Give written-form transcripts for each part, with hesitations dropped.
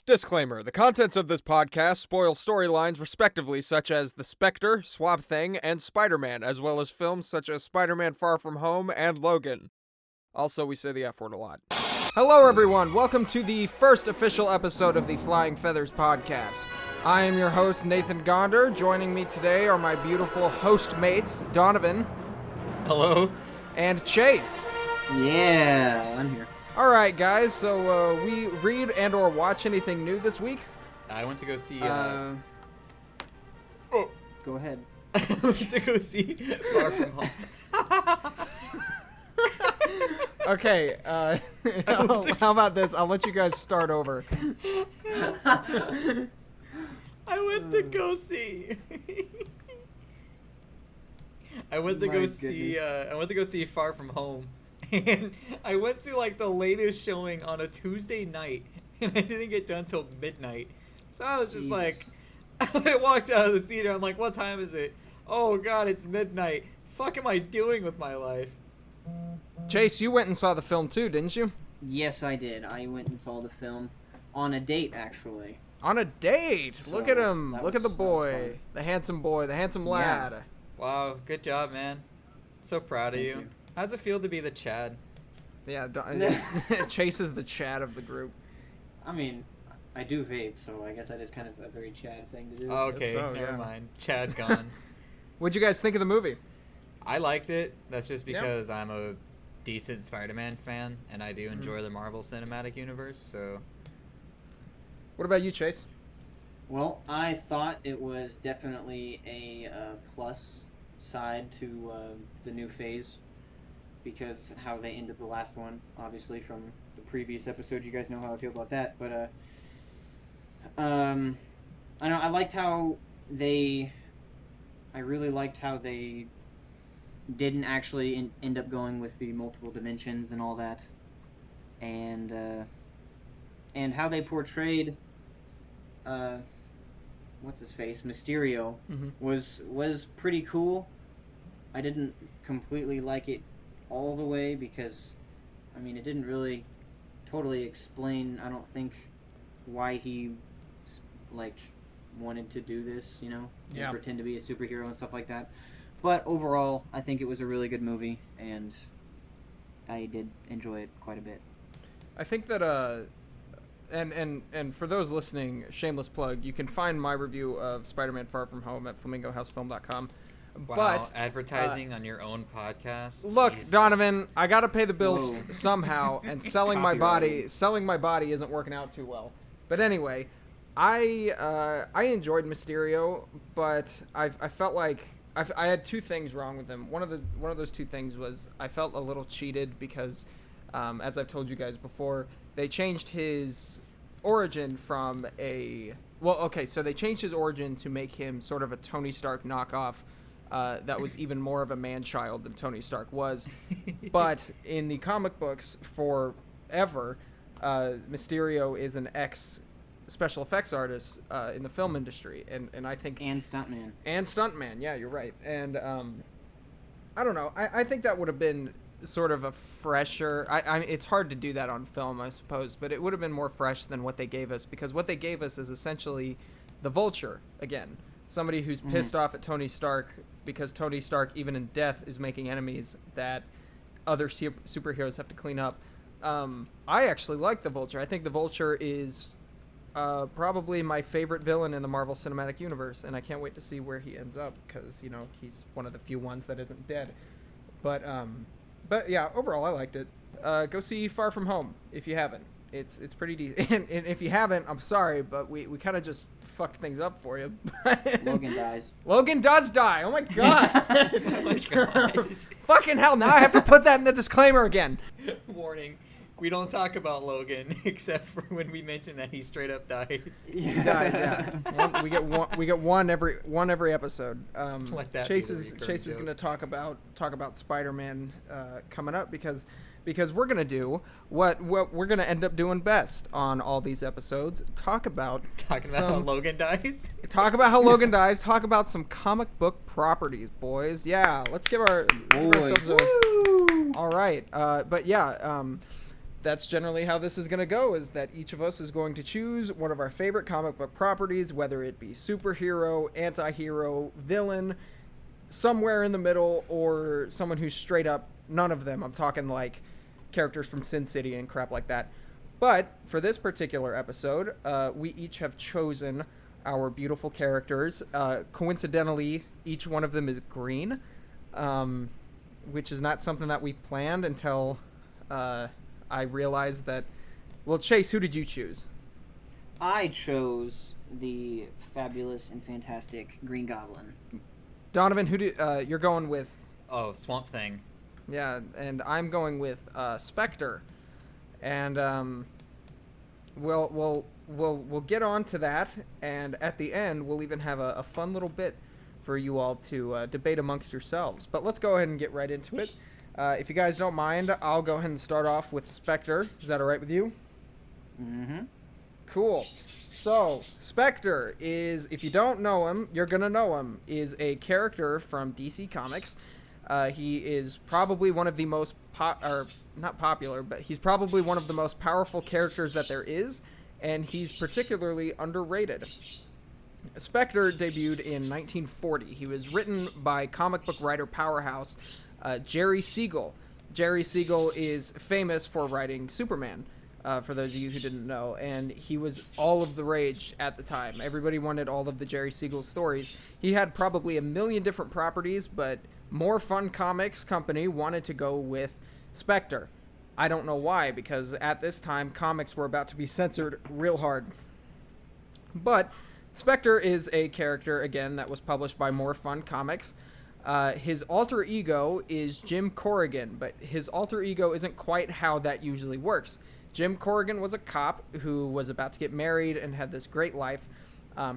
Disclaimer, the contents of this podcast spoil storylines respectively such as The Spectre, Swamp Thing, and Spider-Man, as well as films such as Spider-Man Far From Home and Logan. Also, we say the F word a lot. Hello everyone, welcome to the first official episode of the Flying Feathers podcast. I am your host, Nathan Gonder. Joining me today are my beautiful host mates, Donovan. Hello. And Chase. Yeah, I'm here. Alright guys, so we read and or watch anything new this week? I went to go see Go ahead. I went to go see Far From Home. Okay, how about this? I'll let you guys start over. I went to go see I went to go see Far From Home. And I went to like the latest showing on a Tuesday night, and I didn't get done till midnight. So I was just like, I walked out of the theater. I'm like, what time is it? Oh God, it's midnight. Fuck am I doing with my life? Chase, you went and saw the film too, didn't you? Yes, I did. I went and saw the film on a date, actually. On a date? So Look at him. Look at the boy, the handsome lad. Yeah. Wow, good job, man. So proud of you. How's it feel to be the Chad? Yeah, Chase is the Chad of the group. I mean, I do vape, so I guess that is kind of a very Chad thing to do. Oh, okay, so, never yeah. mind. Chad gone. What'd you guys think of the movie? I liked it. That's just because I'm a decent Spider-Man fan, and I do enjoy the Marvel Cinematic Universe, so... What about you, Chase? Well, I thought it was definitely a plus side to the new phase, because how they ended the last one, obviously from the previous episode, you guys know how I feel about that. But I liked how I really liked how they didn't actually end up going with the multiple dimensions and all that, and how they portrayed what's his face, Mysterio, was pretty cool. I didn't completely like it all the way because, I mean, it didn't really totally explain, I don't think, why he, like, wanted to do this, you know? And pretend to be a superhero and stuff like that. But overall, I think it was a really good movie, and I did enjoy it quite a bit. I think that, and for those listening, shameless plug, you can find my review of Spider-Man Far From Home at flamingohousefilm.com. Wow, but advertising on your own podcast. Look, Jesus. Donovan, I gotta pay the bills Whoa. somehow, and selling my body isn't working out too well. But anyway, I enjoyed Mysterio, but I felt like I had two things wrong with him. One of those two things was I felt a little cheated because, as I've told you guys before, they changed his origin from so they changed his origin to make him sort of a Tony Stark knockoff. That was even more of a man-child than Tony Stark was. But in the comic books, forever, Mysterio is an ex-special effects artist in the film industry. And I think... And stuntman. Yeah, you're right. And I don't know. I think that would have been sort of a fresher... I mean, it's hard to do that on film, I suppose, but it would have been more fresh than what they gave us, because what they gave us is essentially the Vulture, again. Somebody who's pissed off at Tony Stark because Tony Stark, even in death, is making enemies that other superheroes have to clean up. I actually like the Vulture. I think the Vulture is probably my favorite villain in the Marvel Cinematic Universe, and I can't wait to see where he ends up because, you know, he's one of the few ones that isn't dead. But yeah, overall, I liked it. Go see Far From Home if you haven't. It's pretty decent. And if you haven't, I'm sorry, but we kind of just fucked things up for you. Logan dies. Logan does die. Oh my god. Oh my God. Fucking hell, now I have to put that in the disclaimer again. Warning. We don't talk about Logan except for when we mention that he straight up dies. He dies, yeah. We get one every episode. Let that Chase be the is recurring going to joke. talk about Spider-Man coming up because we're going to do what we're going to end up doing best on all these episodes. Talking about how Logan dies. Talk about how Logan dies. Talk about some comic book properties, boys. Yeah, let's give ourselves a... All right. But yeah, that's generally how this is going to go, is that each of us is going to choose one of our favorite comic book properties, whether it be superhero, anti-hero, villain, somewhere in the middle, or someone who's straight up none of them. I'm talking like characters from Sin City and crap like that. But for this particular episode, we each have chosen our beautiful characters. Coincidentally, each one of them is green, which is not something that we planned until I realized that... Well, Chase, who did you choose? I chose the fabulous and fantastic Green Goblin. Donovan, you're going with? Oh, Swamp Thing. Yeah, and I'm going with Spectre. And we'll get on to that, and at the end we'll even have a fun little bit for you all to debate amongst yourselves. But let's go ahead and get right into it. If you guys don't mind, I'll go ahead and start off with Spectre. Is that all right with you? Mm-hmm. Cool. So, Spectre is, if you don't know him, you're going to know him, is a character from DC Comics. He is probably one of the most, not popular, but he's probably one of the most powerful characters that there is, and he's particularly underrated. Spectre debuted in 1940. He was written by comic book writer powerhouse Jerry Siegel. Jerry Siegel is famous for writing Superman, for those of you who didn't know, and he was all of the rage at the time. Everybody wanted all of the Jerry Siegel stories. He had probably a million different properties, but More Fun Comics Company wanted to go with Spectre. I don't know why, because at this time, comics were about to be censored real hard. But Spectre is a character, again, that was published by More Fun Comics. His alter ego is Jim Corrigan, but his alter ego isn't quite how that usually works. Jim Corrigan was a cop who was about to get married and had this great life.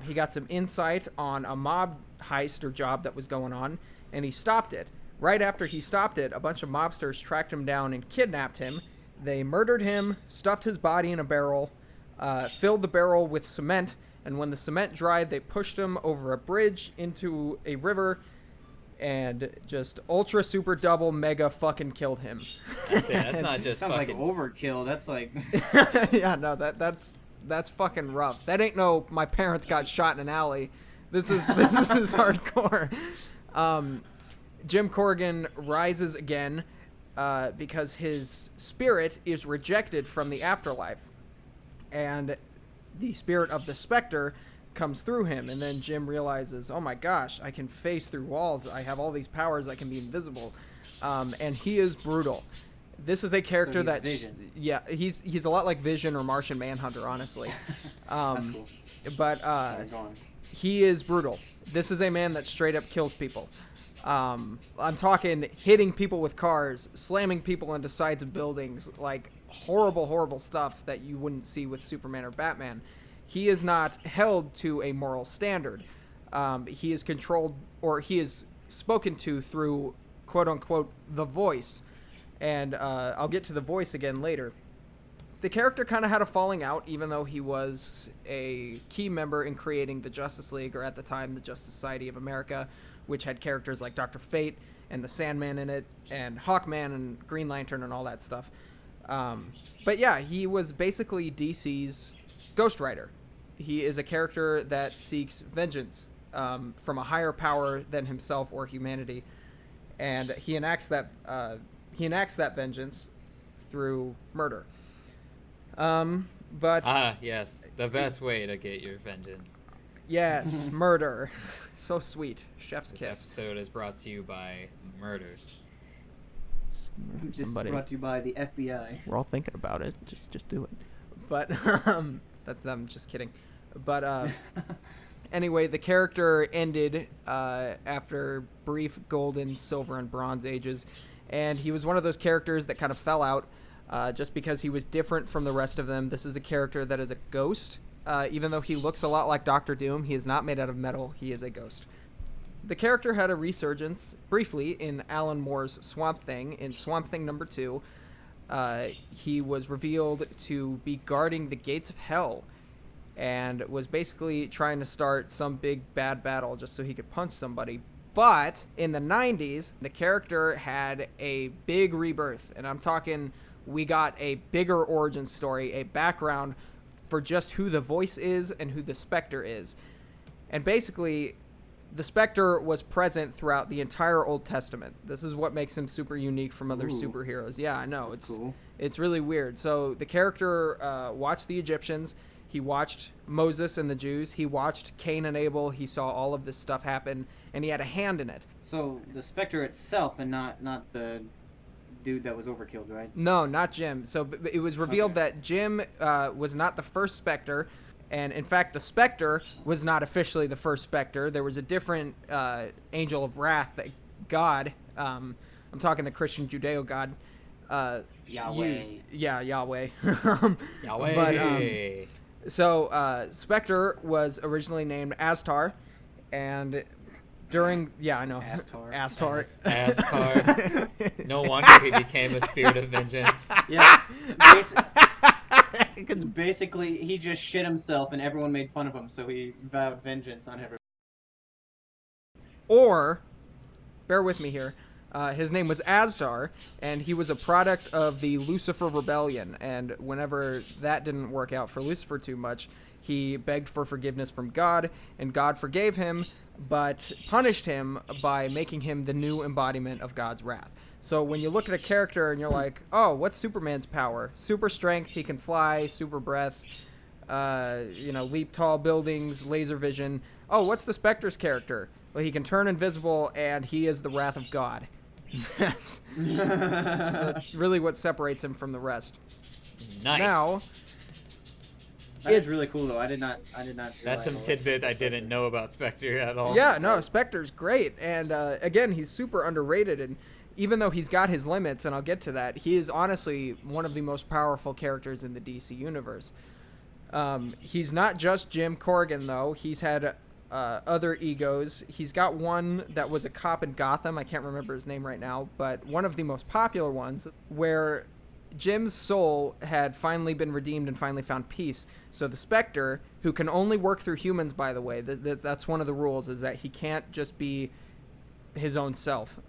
He got some insight on a mob heist or job that was going on, and he stopped it. Right after he stopped it, a bunch of mobsters tracked him down and kidnapped him. They murdered him, stuffed his body in a barrel, filled the barrel with cement, and when the cement dried, they pushed him over a bridge into a river and just ultra super double mega fucking killed him. That's not just sounds fucking... like overkill. That's like... Yeah, no, that's fucking rough. That ain't no my parents got shot in an alley. This is hardcore. Jim Corrigan rises again because his spirit is rejected from the afterlife. And the spirit of the Spectre comes through him. And then Jim realizes, oh my gosh, I can phase through walls. I have all these powers. I can be invisible. And he is brutal. This is a character that... Vision. Yeah, he's a lot like Vision or Martian Manhunter, honestly. That's cool. But he is brutal. This is a man that straight up kills people. I'm talking hitting people with cars, slamming people into sides of buildings, like horrible, horrible stuff that you wouldn't see with Superman or Batman. He is not held to a moral standard. He is controlled, or he is spoken to through, quote-unquote, the voice. And I'll get to the voice again later. The character kind of had a falling out, even though he was a key member in creating the Justice League, or at the time, the Justice Society of America, which had characters like Dr. Fate and the Sandman in it, and Hawkman and Green Lantern and all that stuff. But yeah, he was basically DC's Ghost Rider. He is a character that seeks vengeance from a higher power than himself or humanity, and he enacts that vengeance through murder. But yes, the best way to get your vengeance. Yes, murder. So sweet. Chef's This kiss. episode is brought to you by murder. Just brought to you by the FBI. We're all thinking about it. Just do it. But I'm just kidding. But anyway, the character ended after brief golden, silver, and bronze ages, and he was one of those characters that kind of fell out just because he was different from the rest of them. This is a character that is a ghost. Even though he looks a lot like Doctor Doom, he is not made out of metal. He is a ghost. The character had a resurgence briefly in Alan Moore's Swamp Thing. In Swamp Thing number 2, he was revealed to be guarding the gates of hell and was basically trying to start some big bad battle just so he could punch somebody. But in the 90s, the character had a big rebirth, and I'm talking we got a bigger origin story, a background for just who the Voice is and who the Spectre is. And basically, the Spectre was present throughout the entire Old Testament. This is what makes him super unique from other superheroes. Yeah, I know. It's cool. It's really weird. So the character watched the Egyptians. He watched Moses and the Jews. He watched Cain and Abel. He saw all of this stuff happen, and he had a hand in it. So the Spectre itself, and not the dude that was overkilled, right? No, not Jim. So it was revealed that Jim was not the first Spectre, and in fact, the Spectre was not officially the first Spectre. There was a different angel of wrath that God, I'm talking the Christian Judeo God, Yahweh. used. Yeah, Yahweh. Yahweh. So Spectre was originally named Astar, and during I know Astar. No wonder he became a spirit of vengeance. Yeah. Basically, he just shit himself, and everyone made fun of him, so he vowed vengeance on everyone. Or, bear with me here, his name was Astar, and he was a product of the Lucifer Rebellion, and whenever that didn't work out for Lucifer too much, he begged for forgiveness from God, and God forgave him, but punished him by making him the new embodiment of God's wrath. So when you look at a character and you're like, oh, what's Superman's power? Super strength, he can fly, super breath, leap tall buildings, laser vision. Oh, what's the Spectre's character? Well, he can turn invisible, and he is the wrath of God. That's really what separates him from the rest. Nice. Now, it's really cool, though. I did not. That's some tidbit I didn't know about Spectre at all. Yeah, no, Spectre's great, and again, he's super underrated, and even though he's got his limits, and I'll get to that, he is honestly one of the most powerful characters in the DC universe. He's not just Jim Corrigan, though. He's had other egos. He's got one that was a cop in Gotham. I can't remember his name right now, but one of the most popular ones where Jim's soul had finally been redeemed and finally found peace. So the Spectre, who can only work through humans, by the way, that's one of the rules, is that he can't just be his own self.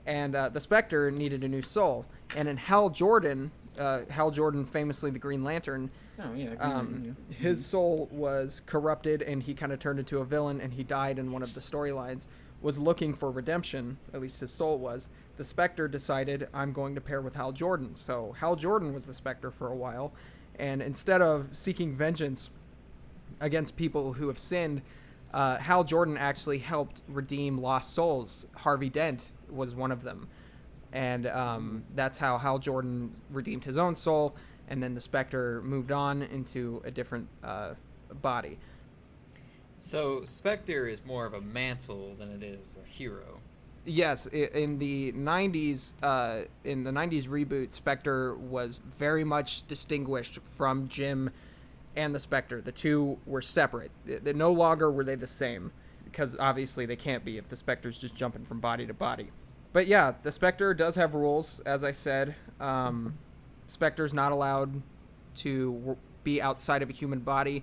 And the Spectre needed a new soul. And in Hal Jordan, famously the Green Lantern, his soul was corrupted and he kind of turned into a villain, and he died in one of the storylines, was looking for redemption, at least his soul was. The Spectre decided, I'm going to pair with Hal Jordan. So Hal Jordan was the Spectre for a while, and instead of seeking vengeance against people who have sinned, Hal Jordan actually helped redeem lost souls. Harvey Dent was one of them. And that's how Hal Jordan redeemed his own soul, and then the Spectre moved on into a different body. So Spectre is more of a mantle than it is a hero. Yes, in the 90s, reboot, Spectre was very much distinguished from Jim and the Spectre. The two were separate. No longer were they the same, because obviously they can't be if the Spectre's just jumping from body to body. But yeah, the Spectre does have rules, as I said. Spectre's not allowed to be outside of a human body.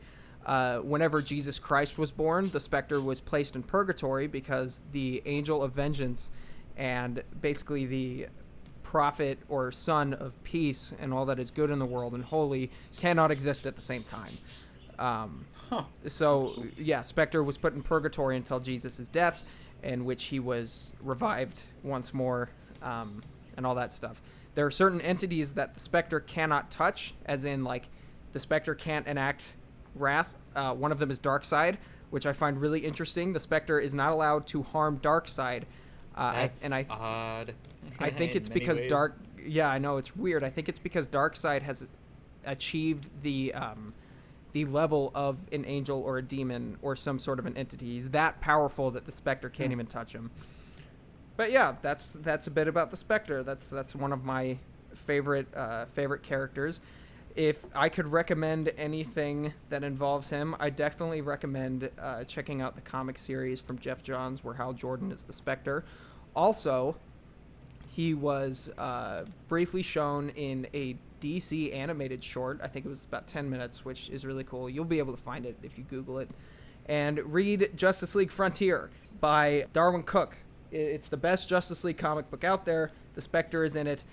Whenever Jesus Christ was born, the Spectre was placed in purgatory because the angel of vengeance and basically the prophet or son of peace and all that is good in the world and holy cannot exist at the same time. So, yeah, Spectre was put in purgatory until Jesus' death, in which he was revived once more, and all that stuff. There are certain entities that the Spectre cannot touch, as in, like, the Spectre can't enact wrath. One of them is Darkseid, which I find really interesting. The Spectre is not allowed to harm Darkseid. That's odd. I think it's because Yeah, I know, it's weird. I think it's because Darkseid has achieved the level of an angel or a demon or some sort of an entity. He's that powerful that the Spectre can't even touch him. But yeah, that's a bit about the Spectre. That's one of my favorite characters. If I could recommend anything that involves him, I definitely recommend checking out the comic series from Jeff Johns where Hal Jordan is the Spectre. Also, he was briefly shown in a DC animated short. I think it was about 10 minutes, which is really cool. You'll be able to find it if you Google it. And read Justice League Frontier by Darwin Cook. It's the best Justice League comic book out there. The Spectre is in it.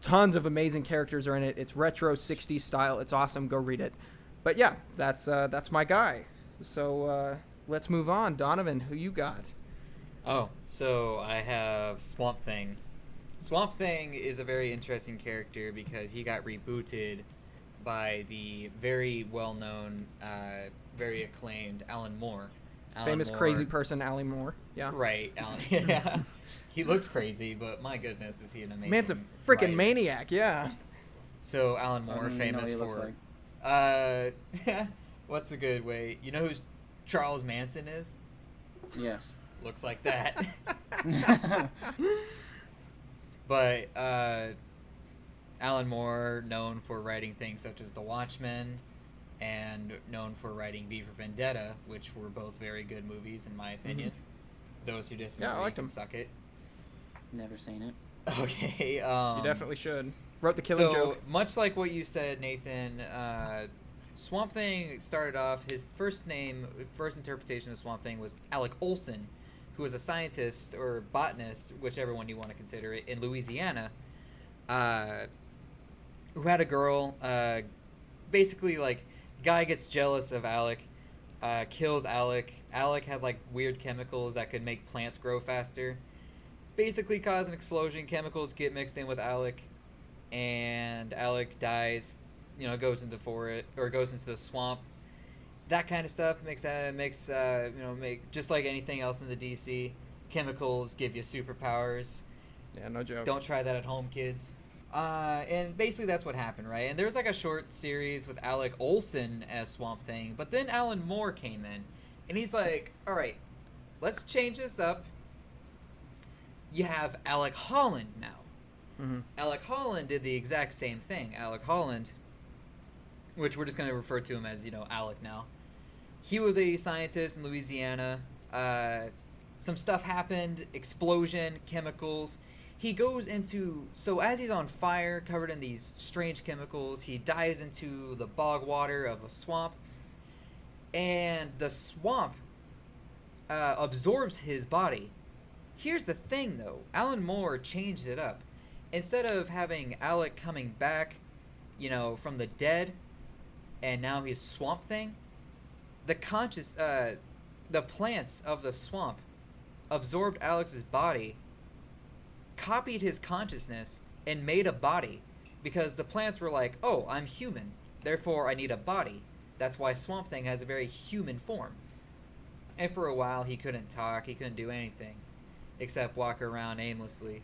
tons of amazing characters are in it. It's retro 60s style. It's awesome. Go read it. But yeah, that's my guy. So let's move on. Donovan, who you got? Oh, so I have Swamp Thing. Swamp Thing is a very interesting character because he got rebooted by the very well-known, very acclaimed Alan Moore. Famous crazy person, Alan Moore. Yeah. Right, Alan. Yeah. He looks crazy, but my goodness, is he an amazing man's a freaking writer. maniac, yeah. So Alan Moore, famous for... what's a good way? You know who Charles Manson is? Yes. Looks like that. But Alan Moore, known for writing things such as The Watchmen, and known for writing V for Vendetta, which were both very good movies in my opinion. Those who disagree I liked can them. suck it. Never seen it. Okay. You definitely should. Wrote the Killing Joke. Much like what you said, Nathan, Swamp Thing started off, his first interpretation of Swamp Thing was Alec Olson, who was a scientist or botanist, whichever one you want to consider it, in Louisiana, who had a girl. Basically, like, guy gets jealous of Alec, kills Alec. Alec had, like, weird chemicals that could make plants grow faster. Basically cause an explosion. Chemicals get mixed in with Alec, and Alec dies. You know, goes into the swamp. That kind of stuff makes just like anything else in the DC. Chemicals give you superpowers. Yeah, no joke. Don't try that at home, kids. And basically that's what happened, right? And there was like a short series with Alec Olson as Swamp Thing, but then Alan Moore came in, and he's like, all right, let's change this up. You have Alec Holland now. Alec Holland did the exact same thing. Alec Holland, which we're just going to refer to him as, Alec now. He was a scientist in Louisiana. Some stuff happened, explosion, chemicals. He goes into, so as he's on fire, covered in these strange chemicals, he dives into the bog water of a swamp, and the swamp absorbs his body. Here's the thing, though. Alan Moore changed it up. Instead of having Alec coming back, from the dead, and now he's Swamp Thing, the plants of the swamp absorbed Alex's body, copied his consciousness, and made a body, because the plants were like, oh, I'm human, therefore I need a body. That's why Swamp Thing has a very human form. And for a while he couldn't talk, he couldn't do anything except walk around aimlessly.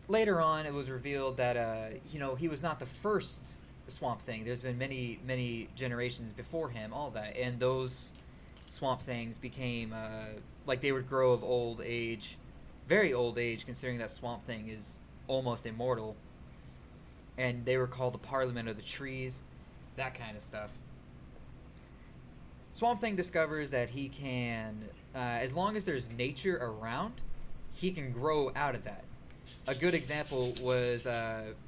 Later on, it was revealed that he was not the first Swamp Thing. There's been many, many generations before him, all that, and those Swamp Things became they would grow of old age, very old age, considering that Swamp Thing is almost immortal. And they were called the Parliament of the Trees, that kind of stuff. Swamp Thing discovers that he can, as long as there's nature around, he can grow out of that. A good example was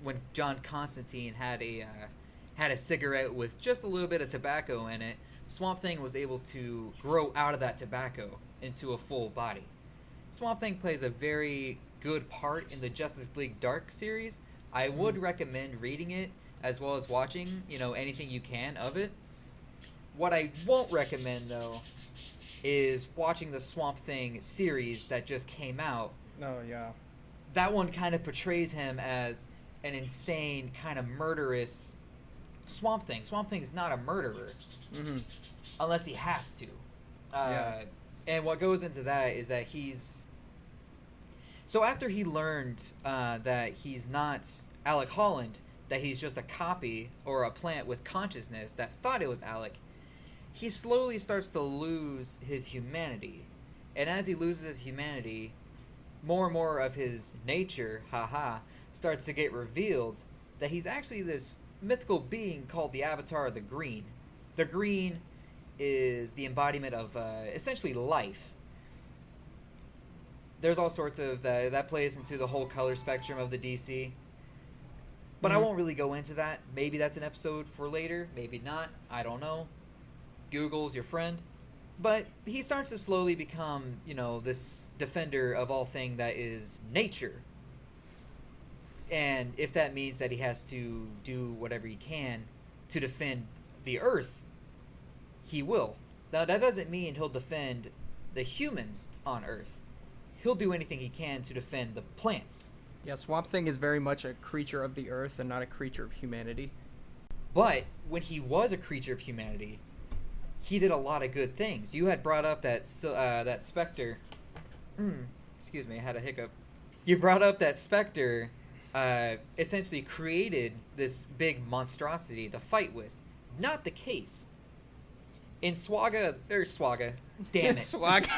when John Constantine had a cigarette with just a little bit of tobacco in it. Swamp Thing was able to grow out of that tobacco into a full body. Swamp Thing plays a very good part in the Justice League Dark series. I would recommend reading it as well as watching, anything you can of it. What I won't recommend, though, is watching the Swamp Thing series that just came out. Oh, yeah. That one kind of portrays him as an insane, kind of murderous Swamp Thing. Swamp Thing's not a murderer. Unless he has to. And what goes into that is that he's... So after he learned that he's not Alec Holland, that he's just a copy or a plant with consciousness that thought it was Alec, he slowly starts to lose his humanity. And as he loses his humanity, more and more of his nature, starts to get revealed that he's actually this mythical being called the Avatar of the Green. The Green is the embodiment of essentially life. There's all sorts of that plays into the whole color spectrum of the DC. But I won't really go into that. Maybe that's an episode for later. Maybe not. I don't know. Google's your friend. But he starts to slowly become, this defender of all thing that is nature. And if that means that he has to do whatever he can to defend the Earth, he will. Now, that doesn't mean he'll defend the humans on Earth. He'll do anything he can to defend the plants. Yeah, Swamp Thing is very much a creature of the Earth and not a creature of humanity. But when he was a creature of humanity, he did a lot of good things. You had brought up that Spectre. Excuse me, I had a hiccup. You brought up that Spectre essentially created this big monstrosity to fight with. Not the case. In Swaga, damn it. Swag.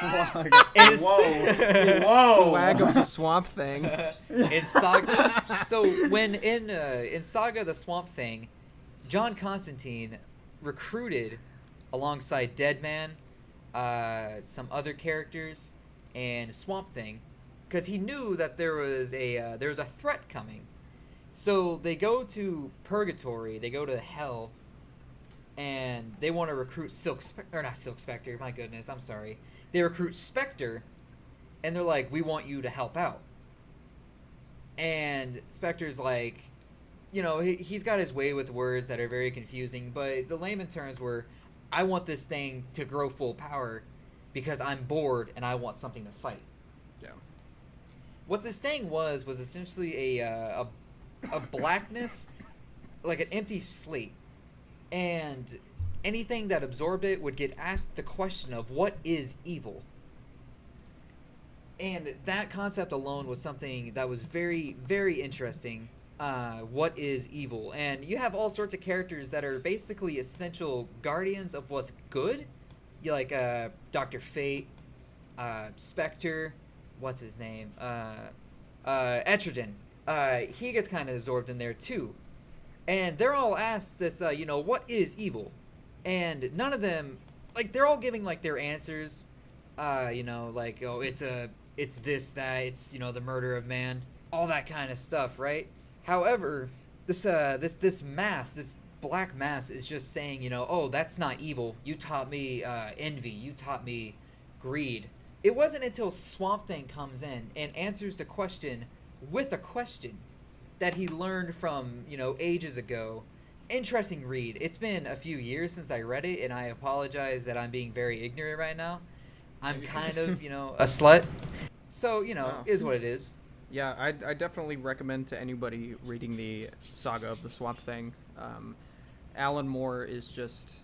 Whoa. Swag of the Swamp Thing. In Saga, so when in Saga the Swamp Thing, John Constantine recruited alongside Deadman, some other characters, and Swamp Thing, because he knew that there was a threat coming. So they go to Purgatory, they go to Hell, and they want to recruit not Silk Spectre, my goodness, I'm sorry. They recruit Spectre, and they're like, we want you to help out. And Spectre's like, he's got his way with words that are very confusing, but the layman terms were, I want this thing to grow full power because I'm bored and I want something to fight. Yeah. What this thing was essentially a blackness, like an empty slate. And anything that absorbed it would get asked the question of what is evil. And that concept alone was something that was very, very interesting. What is evil? And you have all sorts of characters that are basically essential guardians of what's good. You like Dr. Fate, Spectre, what's his name? Etrigan. He gets kind of absorbed in there too. And they're all asked this, what is evil? And none of them, they're all giving, their answers. It's this, that, it's, the murder of man. All that kind of stuff, right? However, this mass, this black mass is just saying, that's not evil. You taught me envy. You taught me greed. It wasn't until Swamp Thing comes in and answers the question with a question that he learned from, ages ago. Interesting read. It's been a few years since I read it, and I apologize that I'm being very ignorant right now. I'm kind of, a slut. So, is what it is. Yeah, I definitely recommend to anybody reading the Saga of the Swamp Thing. Alan Moore is just...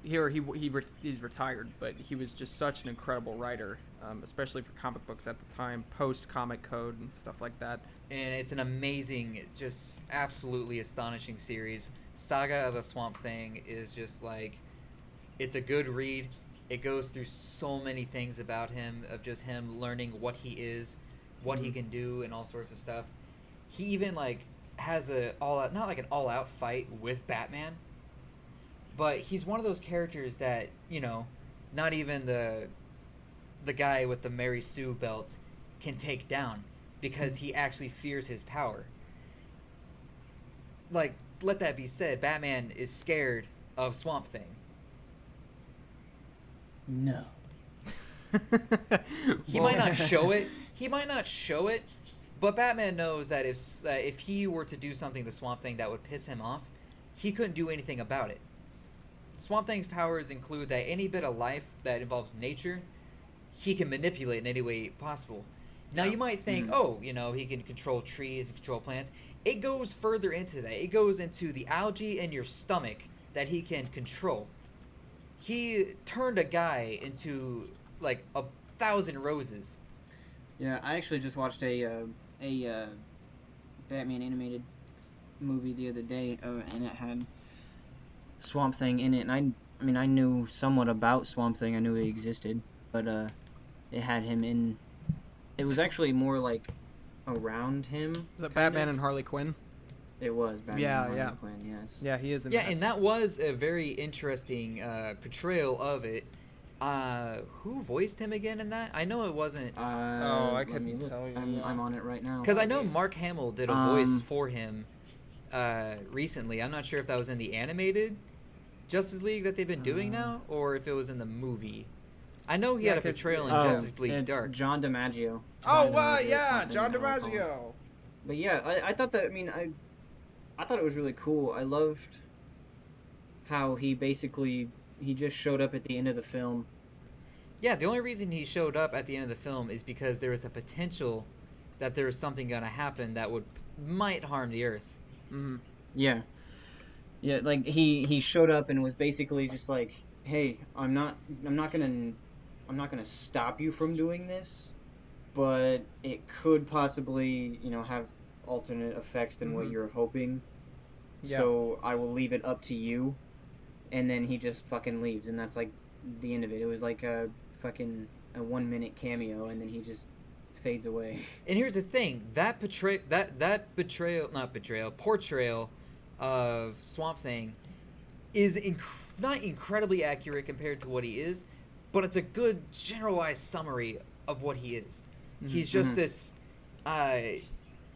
he's retired, but he was just such an incredible writer, especially for comic books at the time, post-Comic Code and stuff like that. And it's an amazing, just absolutely astonishing series. Saga of the Swamp Thing is just it's a good read. It goes through so many things about him, of just him learning what he is, what he can do, and all sorts of stuff. He even has not an all-out fight with Batman, but he's one of those characters that, not even the guy with the Mary Sue belt can take down, because he actually fears his power. Let that be said, Batman is scared of Swamp Thing. No. He might not show it, but Batman knows that if he were to do something to Swamp Thing that would piss him off, he couldn't do anything about it. Swamp Thing's powers include that any bit of life that involves nature, he can manipulate in any way possible. Now, you might think, he can control trees and control plants. It goes further into that. It goes into the algae in your stomach that he can control. He turned a guy into, 1,000 roses. Yeah, I actually just watched a Batman animated movie the other day, and it had Swamp Thing in it. And I knew somewhat about Swamp Thing. I knew he existed, but it had him in. It was actually more around him. Was it Batman and Harley Quinn? It was Batman and Harley Quinn, yes. Yeah, he is in that. that. And that was a very interesting portrayal of it. Who voiced him again in that? I know it wasn't... I couldn't tell you. I'm on it right now. Because I know Mark Hamill did a voice for him recently. I'm not sure if that was in the animated Justice League that they've been doing now, or if it was in the movie. I know he had a portrayal in Justice League Dark. John DiMaggio. John DiMaggio. But yeah, I thought that. I mean, I thought it was really cool. I loved how he just showed up at the end of the film. Yeah, the only reason he showed up at the end of the film is because there was a potential that there was something gonna happen that might harm the Earth. Mm-hmm. Yeah, yeah. Like he showed up and was basically just like, "Hey, I'm not gonna stop you from doing this, but it could possibly, have alternate effects than what you're hoping. Yeah. So I will leave it up to you." And then he just fucking leaves, and that's like the end of it. It was like a 1-minute cameo, and then he just fades away. And here's the thing: that portrayal of Swamp Thing is not incredibly accurate compared to what he is, but it's a good generalized summary of what he is. Mm-hmm. He's just this.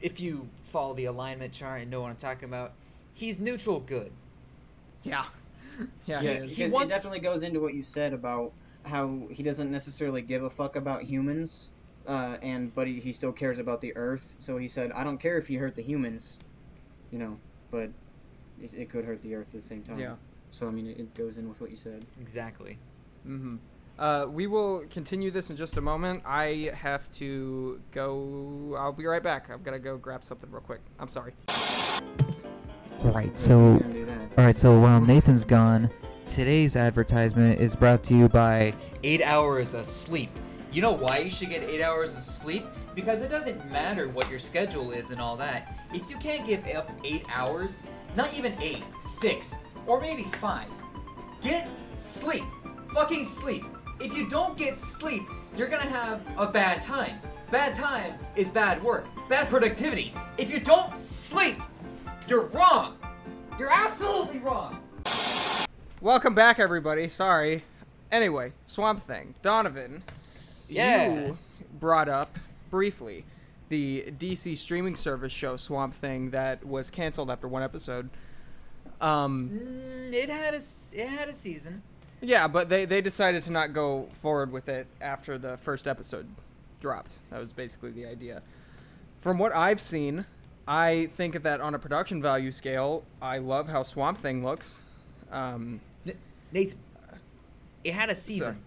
If you follow the alignment chart and know what I'm talking about, he's neutral good. Yeah. Yeah. It definitely goes into what you said about how he doesn't necessarily give a fuck about humans, but he still cares about the Earth. So he said, "I don't care if you hurt the humans, but it could hurt the Earth at the same time." Yeah. So I mean, it goes in with what you said. Exactly. Mm-hmm. We will continue this in just a moment. I have to go. I'll be right back. I've got to go grab something real quick. I'm sorry. Alright, so while Nathan's gone, today's advertisement is brought to you by 8 hours of sleep. You know why you should get 8 hours of sleep? Because it doesn't matter what your schedule is and all that. If you can't give up 8 hours, not even 8, 6, or maybe 5, get sleep. Fucking sleep. If you don't get sleep, you're gonna have a bad time. Bad time is bad work. Bad productivity. If you don't sleep, you're wrong. You're absolutely wrong. Welcome back, everybody. Sorry. Anyway, Swamp Thing. Donovan, you brought up briefly the DC streaming service show Swamp Thing that was canceled after one episode. It had a season. Yeah, but they decided to not go forward with it after the first episode dropped. That was basically the idea. From what I've seen, I think that on a production value scale, I love how Swamp Thing looks. Nathan, it had a season.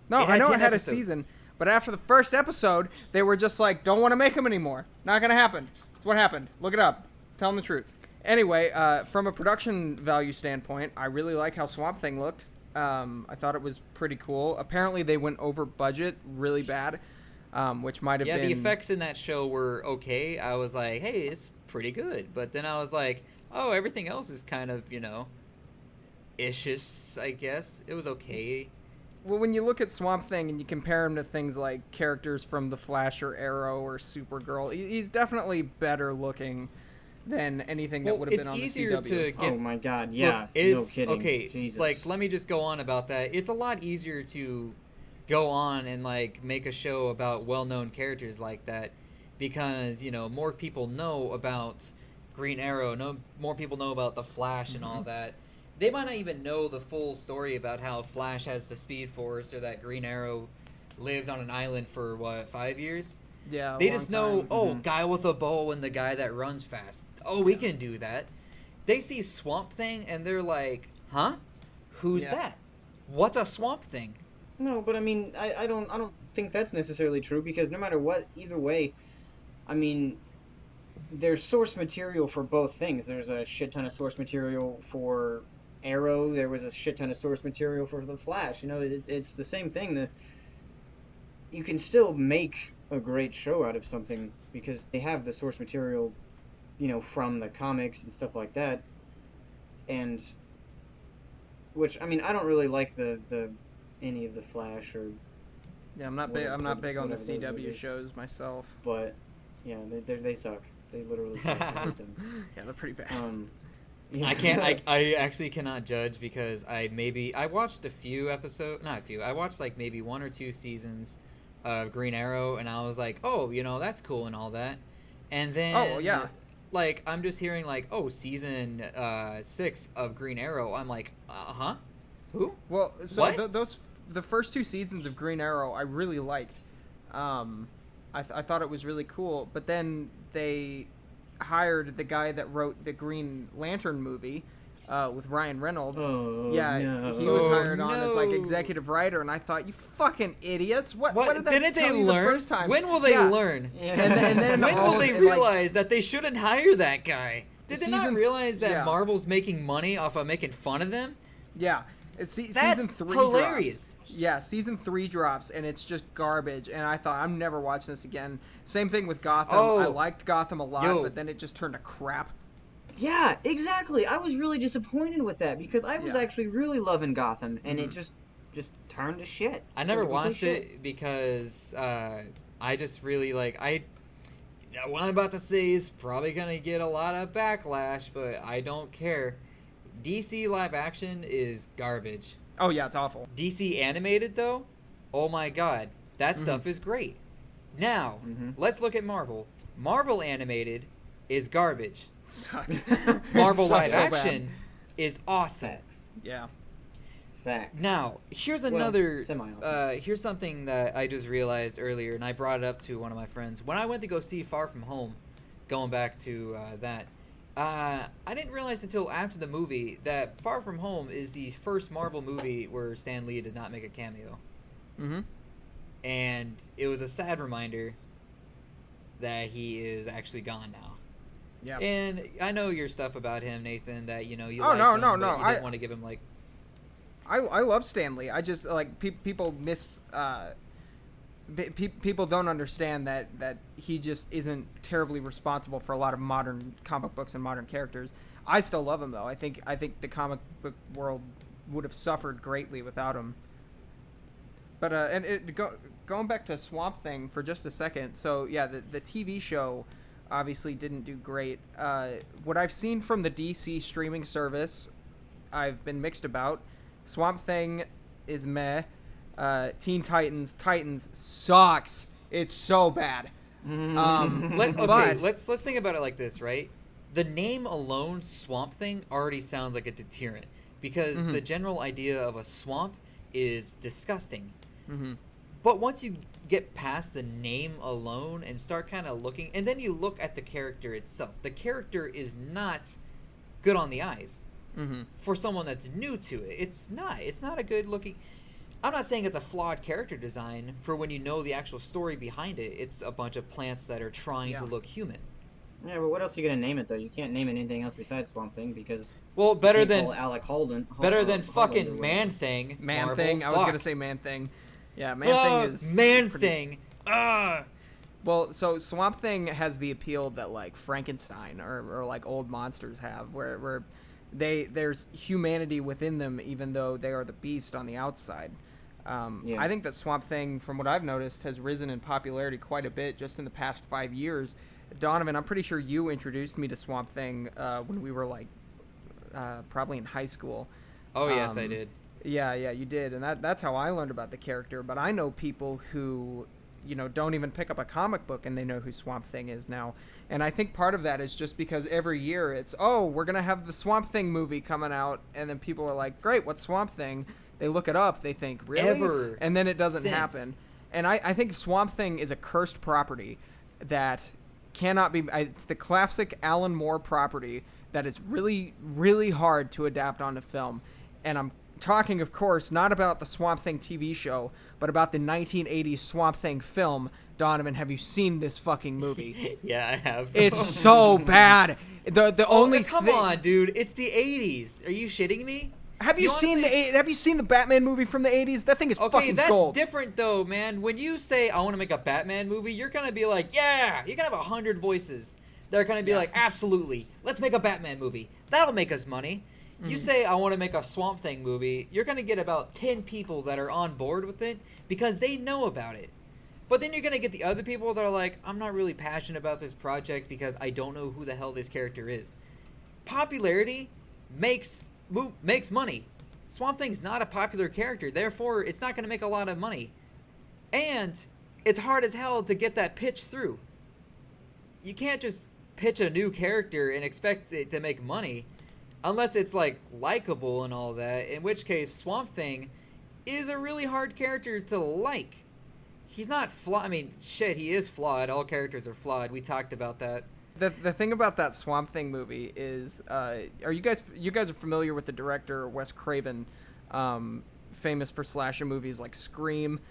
No, I know it had a season, but after the first episode, they were just like, don't want to make them anymore. Not going to happen. That's what happened. Look it up. Tell them the truth. Anyway, from a production value standpoint, I really like how Swamp Thing looked. I thought it was pretty cool. Apparently, they went over budget really bad, which might have been... Yeah, the effects in that show were okay. I was like, hey, it's pretty good. But then I was like, oh, everything else is kind of, ishes, I guess. It was okay. Well, when you look at Swamp Thing and you compare him to things like characters from The Flash or Arrow or Supergirl, he's definitely better looking than anything that would have been on the CW. It's easier to get... Oh my god, yeah. Look, no kidding. Okay, Jesus. let me just go on about that. It's a lot easier to go on and, make a show about well-known characters like that because, more people know about Green Arrow, more people know about The Flash and all that. They might not even know the full story about how Flash has the Speed Force or that Green Arrow lived on an island for, 5 years? Yeah, they just know, guy with a bow and the guy that runs fast. Oh, we can do that. They see Swamp Thing and they're like, huh? Who's that? What's a Swamp Thing? No, but I mean, I don't think that's necessarily true because no matter what, either way, I mean, there's source material for both things. There's a shit ton of source material for Arrow. There was a shit ton of source material for The Flash. It's the same thing. You can still make a great show out of something because they have the source material, from the comics and stuff like that. And which I mean, I don't really like the any of the Flash or I'm not big on the CW shows myself. But yeah, they suck. They literally suck. I hate them. Yeah, they're pretty bad. Yeah. I actually cannot judge because I watched a few episodes, not a few. I watched maybe 1 or 2 seasons of Green Arrow, and I was like, oh, that's cool and all that. And then, I'm just hearing season 6 of Green Arrow. I'm like, huh? Who? Well, so the first 2 seasons of Green Arrow I really liked. I thought it was really cool. But then they hired the guy that wrote the Green Lantern movie with Ryan Reynolds. Oh, yeah, no. he was hired on as like no. executive writer, and I thought, you fucking idiots! What did they didn't tell they you learn? the first time? When will they Yeah. learn? Yeah. And then When all will they of- and, like, realize that they shouldn't hire that guy? Did they not Season- realize that yeah. Marvel's making money off of making fun of them? Yeah. That's Season 3 hilarious. drops. Yeah, season 3 drops, and it's just garbage. And I thought, I'm never watching this again. Same thing with Gotham. Oh. I liked Gotham a lot, Yo. but then it just turned to crap. Yeah, exactly. I was really disappointed with that because I was Yeah. actually really loving Gotham, and it Mhm. just turned to shit. I never Turned to complete watched shit. it because I just really like what I'm about to say is probably gonna get a lot of backlash, but I don't care. DC live action is garbage. Oh, yeah, it's awful. DC animated though, oh my god, that Mhm. stuff is great. Now Mhm. let's look at Marvel. Marvel animated is garbage. Sucks. Marvel It live sucks so bad. action is awesome. Facts. Yeah. Facts. Now, here's Well, another. semi-awesome. Here's something that I just realized earlier, and I brought it up to one of my friends when I went to go see Far From Home. Going back to that, I didn't realize until after the movie that Far From Home is the first Marvel movie where Stan Lee did not make a cameo, Mm-hmm. and it was a sad reminder that he is actually gone now. Yeah. And I know your stuff about him, Nathan. That you Oh, liked no, him, no, but no, you I- didn't want to give him like. I love Stan Lee. I just like people people don't understand that he just isn't terribly responsible for a lot of modern comic books and modern characters. I still love him though. I think the comic book world would have suffered greatly without him. But going back to Swamp Thing for just a second. So yeah, the TV show obviously didn't do great. What I've seen from the DC streaming service, I've been mixed about. Swamp Thing is meh. Teen Titans sucks. It's so bad. But Let's think about it like this, right? The name alone, Swamp Thing, already sounds like a deterrent because Mhm. the general idea of a swamp is disgusting. mm-hmm. But once you get past the name alone and start kind of looking, and then you look at the character itself, the character is not good on the eyes. Mm-hmm. For someone that's new to it, it's not a good looking. I'm not saying it's a flawed character design for when you know the actual story behind it. It's a bunch of plants that are trying Yeah. to look human. Yeah, but what else are you gonna name it though? You can't name it anything else besides Swamp Thing because Well, better you can't than call it Alec Holden. fucking Man Thing. Man Marvel. Thing. I was Fuck. gonna say Man Thing. Yeah, Man Thing is Man pretty- Thing. Ah. Well, so Swamp Thing has the appeal that like Frankenstein or like old monsters have, where there's humanity within them, even though they are the beast on the outside. Yeah. I think that Swamp Thing, from what I've noticed, has risen in popularity quite a bit just in the past 5 years. Donovan, I'm pretty sure you introduced me to Swamp Thing when we were like probably in high school. Oh yes, I did. Yeah, you did, and that's how I learned about the character. But I know people who, don't even pick up a comic book and they know who Swamp Thing is now. And I think part of that is just because every year it's, we're gonna have the Swamp Thing movie coming out, and then people are like, great, what's Swamp Thing? They look it up, they think, really? Ever and then it doesn't since. happen. And I think Swamp Thing is a cursed property that cannot be. It's the classic Alan Moore property that is really, really hard to adapt onto film. And I'm talking, of course, not about the Swamp Thing TV show, but about the 1980s Swamp Thing film. Donovan, have you seen this fucking movie? Yeah, I have. It's so bad. The only come thing, on, dude. It's the 80s. Are you shitting me? Have you seen the Batman movie from the 80s? That thing is Okay, fucking that's gold. different though, man. When you say I want to make a Batman movie, you're gonna be like, yeah, you're gonna have 100 voices. They're gonna be like, absolutely, let's make a Batman movie. That'll make us money. You say I want to make a Swamp Thing movie, you're gonna get about 10 people that are on board with it because they know about it. But then you're gonna get the other people that are like, I'm not really passionate about this project because I don't know who the hell this character is. Popularity makes money. Swamp Thing's not a popular character, therefore it's not gonna make a lot of money. And it's hard as hell to get that pitch through. You can't just pitch a new character and expect it to make money unless it's like likable and all that, in which case Swamp Thing is a really hard character to like. he's not flawed. I mean, shit, he is flawed. All characters are flawed. We talked about that. The thing about that Swamp Thing movie is, are you guys are familiar with the director Wes Craven, famous for slasher movies like Scream,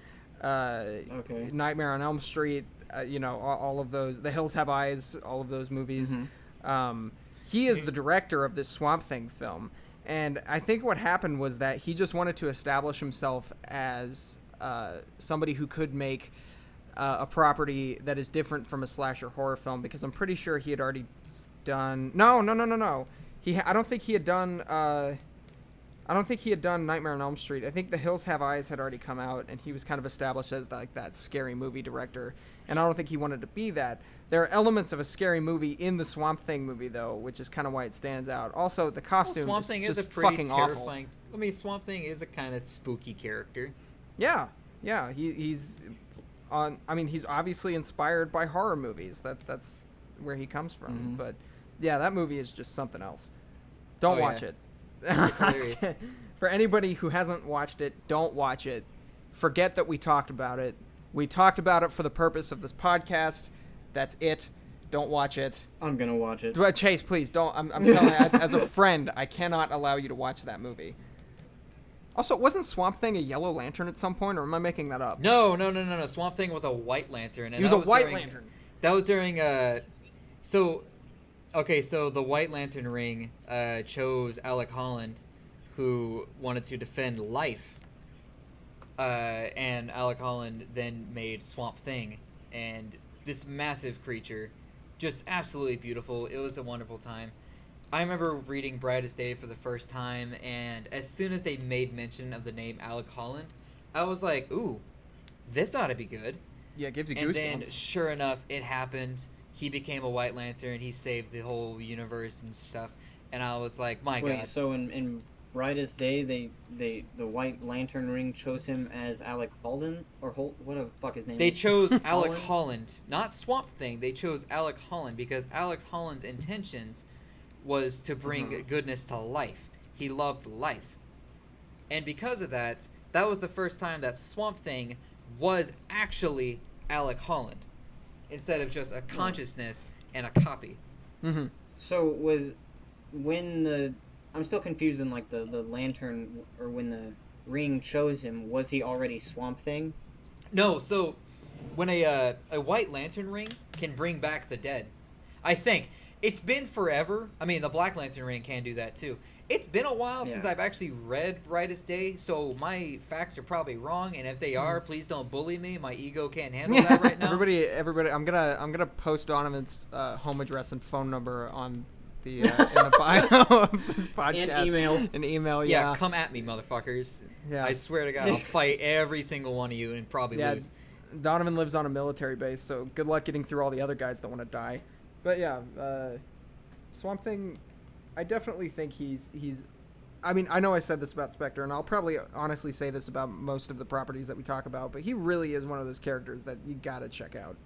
Okay. Nightmare on Elm Street, all of those, The Hills Have Eyes, all of those movies. Mm-hmm. He is the director of this Swamp Thing film, and I think what happened was that he just wanted to establish himself as somebody who could make a property that is different from a slasher horror film, because I'm pretty sure he had already done... No. I don't think he had done Nightmare on Elm Street. I think The Hills Have Eyes had already come out, and he was kind of established as that scary movie director. And I don't think he wanted to be that. There are elements of a scary movie in the Swamp Thing movie, though, which is kind of why it stands out. Also, the costume Swamp Thing is is just a pretty fucking terrifying. awful. I mean, Swamp Thing is a kind of spooky character. Yeah. He's obviously inspired by horror movies. That's where he comes from. Mm-hmm. But yeah, that movie is just something else. Don't watch it. It's hilarious. For anybody who hasn't watched it, don't watch it. Forget that we talked about it. We talked about it for the purpose of this podcast. That's it. Don't watch it. I'm gonna watch it. Chase, please don't. I'm telling you, as a friend, I cannot allow you to watch that movie. Also, wasn't Swamp Thing a Yellow Lantern at some point, or am I making that up? No. Swamp Thing was a White Lantern. And He was a White Lantern. That was during so the White Lantern ring chose Alec Holland, who wanted to defend life. And Alec Holland then made Swamp Thing, and this massive creature, just absolutely beautiful. It was a wonderful time. I remember reading Brightest Day for the first time, and as soon as they made mention of the name Alec Holland, I was like, ooh, this ought to be good. Yeah, it gives you And goosebumps. then, sure enough, it happened. He became a White Lantern. He saved the whole universe and stuff. And I was like, my Wait, God. so in Brightest Day, the White Lantern ring chose him as Alec Holden, or what the fuck his name They is? chose Alec Holland, not Swamp Thing. They chose Alec Holland because Alec Holland's intentions was to bring goodness to life. He loved life. And because of that, that was the first time that Swamp Thing was actually Alec Holland, instead of just a consciousness and a copy. Mm-hmm. So I'm still confused in like the lantern, or when the ring chose him, was he already Swamp Thing? No, so when a White Lantern ring can bring back the dead, I think. It's been forever. I mean, the Black Lantern ring can do that too. It's been a while since I've actually read Brightest Day, so my facts are probably wrong. And if they are, please don't bully me. My ego can't handle that right now. Everybody, I'm gonna post Donovan's home address and phone number on the in the bio of this podcast. And email. Yeah, come at me, motherfuckers. Yeah. I swear to God, I'll fight every single one of you and probably lose. Donovan lives on a military base, so good luck getting through all the other guys that want to die. But yeah, Swamp Thing, I definitely think he's. I mean, I know I said this about Spectre, and I'll probably honestly say this about most of the properties that we talk about, but he really is one of those characters that you gotta check out.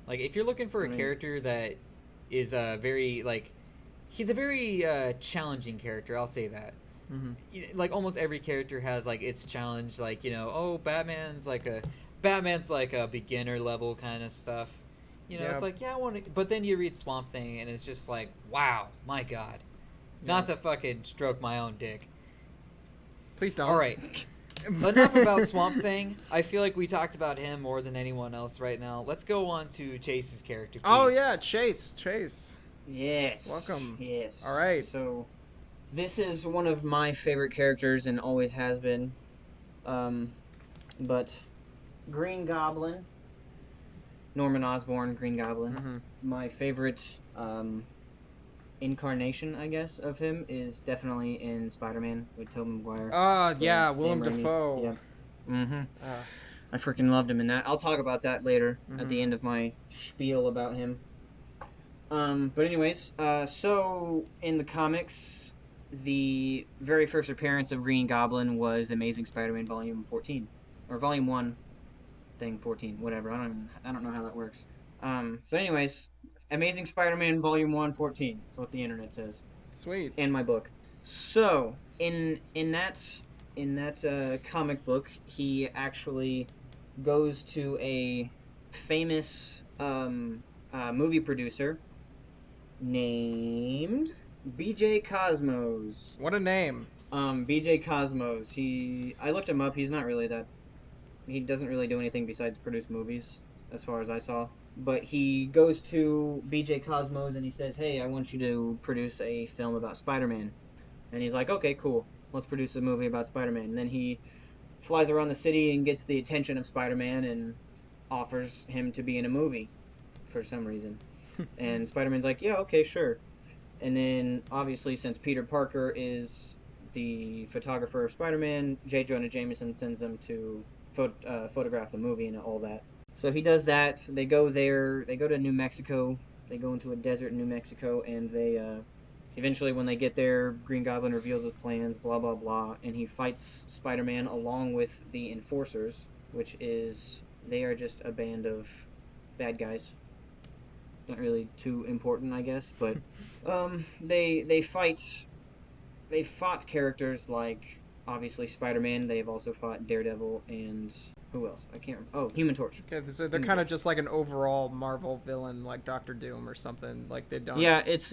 Like, if you're looking for a character that is he's a very challenging character, I'll say that. Mm-hmm. Like, almost every character has, like, its challenge, like, Batman's like a beginner level kind of stuff. It's like, I want to... But then you read Swamp Thing, and it's just like, wow, my God. Yeah. Not to fucking stroke my own dick. Please don't. All right. Enough about Swamp Thing. I feel like we talked about him more than anyone else right now. Let's go on to Chase's character, please. Oh, yeah, Chase. Yes. Welcome. Yes. All right. So, this is one of my favorite characters and always has been. But Green Goblin... Norman Osborn, Green Goblin. Mm-hmm. My favorite incarnation, I guess, of him is definitely in Spider-Man with Tobey Maguire. Yeah, Willem Dafoe. Yeah. Mm-hmm. I freaking loved him in that. I'll talk about that later at the end of my spiel about him. But anyways, so in the comics, the very first appearance of Green Goblin was Amazing Spider-Man Volume 14, or Volume 1. Thing 14, whatever. I don't know how that works. But anyways, Amazing Spider-Man Volume 1, 14. That's what the internet says. Sweet. In my book. So in that comic book, he actually goes to a famous movie producer named BJ Cosmos. What a name. BJ Cosmos. I looked him up. He doesn't really do anything besides produce movies, as far as I saw. But he goes to BJ Cosmos and he says, "Hey, I want you to produce a film about Spider-Man." And he's like, "Okay, cool. Let's produce a movie about Spider-Man." And then he flies around the city and gets the attention of Spider-Man and offers him to be in a movie for some reason. And Spider-Man's like, "Yeah, okay, sure." And then, obviously, since Peter Parker is the photographer of Spider-Man, J. Jonah Jameson sends him to photograph the movie and all that. So he does that. They go there. They go to New Mexico. They go into a desert in New Mexico, and they eventually, when they get there, Green Goblin reveals his plans, blah, blah, blah, and he fights Spider-Man along with the Enforcers, which is, they are just a band of bad guys. Not really too important, I guess, but they fought characters like, obviously, Spider-Man. They've also fought Daredevil and who else? I can't remember. Oh, Human Torch. Okay, so they're kind of just like an overall Marvel villain, like Doctor Doom or something. Like they don't. Yeah, it's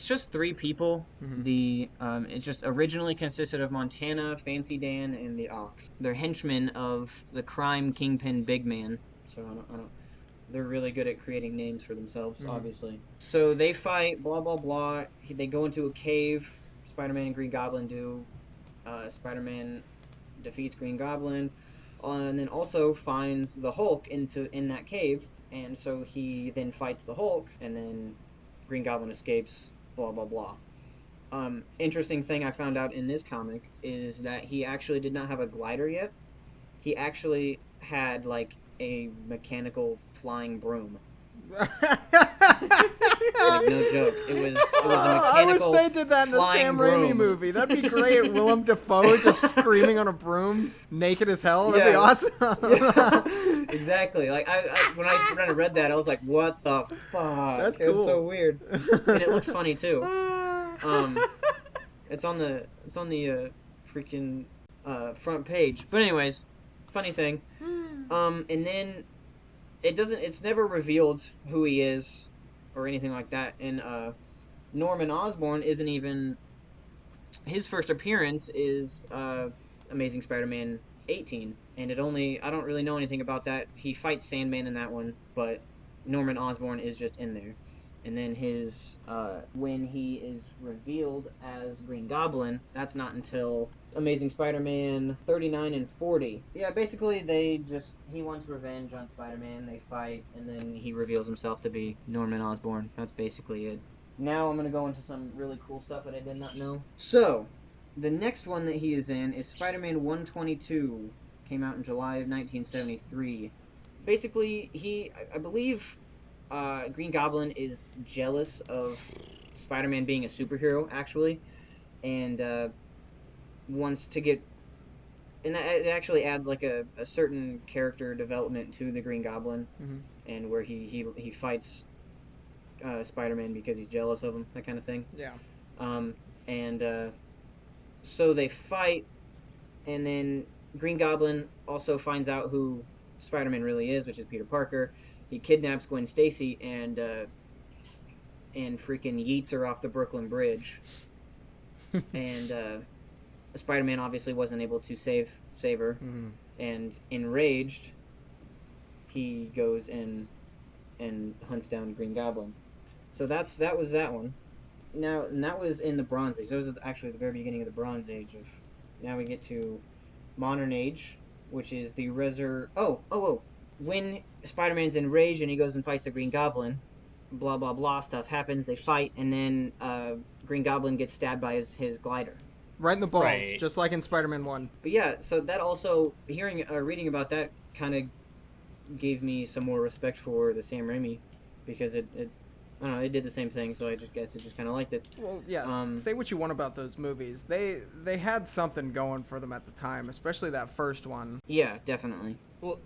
just 3 people. Mm-hmm. It just originally consisted of Montana, Fancy Dan, and the Ox. They're henchmen of the crime kingpin Big Man. So I don't. They're really good at creating names for themselves, obviously. So they fight, blah blah blah. They go into a cave. Spider-Man and Green Goblin do. Spider-Man defeats Green Goblin, and then also finds the Hulk in that cave, and so he then fights the Hulk, and then Green Goblin escapes, blah blah blah. Interesting thing I found out in this comic is that he actually did not have a glider yet. He actually had like a mechanical flying broom. Like, no joke. It was a mechanical. I wish they did that in the Sam Raimi movie. That'd be great. Willem Dafoe just screaming on a broom, naked as hell. That'd be awesome. Yeah. Exactly. Like when I read that, I was like, "What the fuck?" That's cool. It's so weird, and it looks funny too. It's on the freaking front page. But anyways, funny thing. And then it's never revealed who he is or anything like that. And Norman Osborn isn't even, his first appearance is Amazing Spider-Man 18, and I don't really know anything about that. He fights Sandman in that one, but Norman Osborn is just in there. And then his when he is revealed as Green Goblin, that's not until Amazing Spider-Man 39 and 40. Yeah, basically he wants revenge on Spider-Man, they fight, and then he reveals himself to be Norman Osborn. That's basically it. Now I'm going to go into some really cool stuff that I did not know. So, the next one that he is in is Spider-Man 122. Came out in July of 1973. Basically, I believe Green Goblin is jealous of Spider-Man being a superhero, actually, and wants to get, and it actually adds like a certain character development to the Green Goblin, and where he fights Spider-Man because he's jealous of him, that kind of thing. Yeah. So they fight, and then Green Goblin also finds out who Spider-Man really is, which is Peter Parker. He kidnaps Gwen Stacy and freaking yeets her off the Brooklyn Bridge. And Spider-Man obviously wasn't able to save her. And enraged, he goes and hunts down Green Goblin. So that was that one. Now, and that was in the Bronze Age. That was actually the very beginning of the Bronze Age. Now we get to Modern Age, which is the when Spider-Man's enraged and he goes and fights the Green Goblin, blah blah blah stuff happens, they fight, and then Green Goblin gets stabbed by his glider. Right in the balls, just like in Spider-Man 1. But yeah, so that also, reading about that kind of gave me some more respect for the Sam Raimi, because it I don't know, it did the same thing, so I just guess I just kind of liked it. Well, yeah, say what you want about those movies. They had something going for them at the time, especially that first one. Yeah, definitely. Well,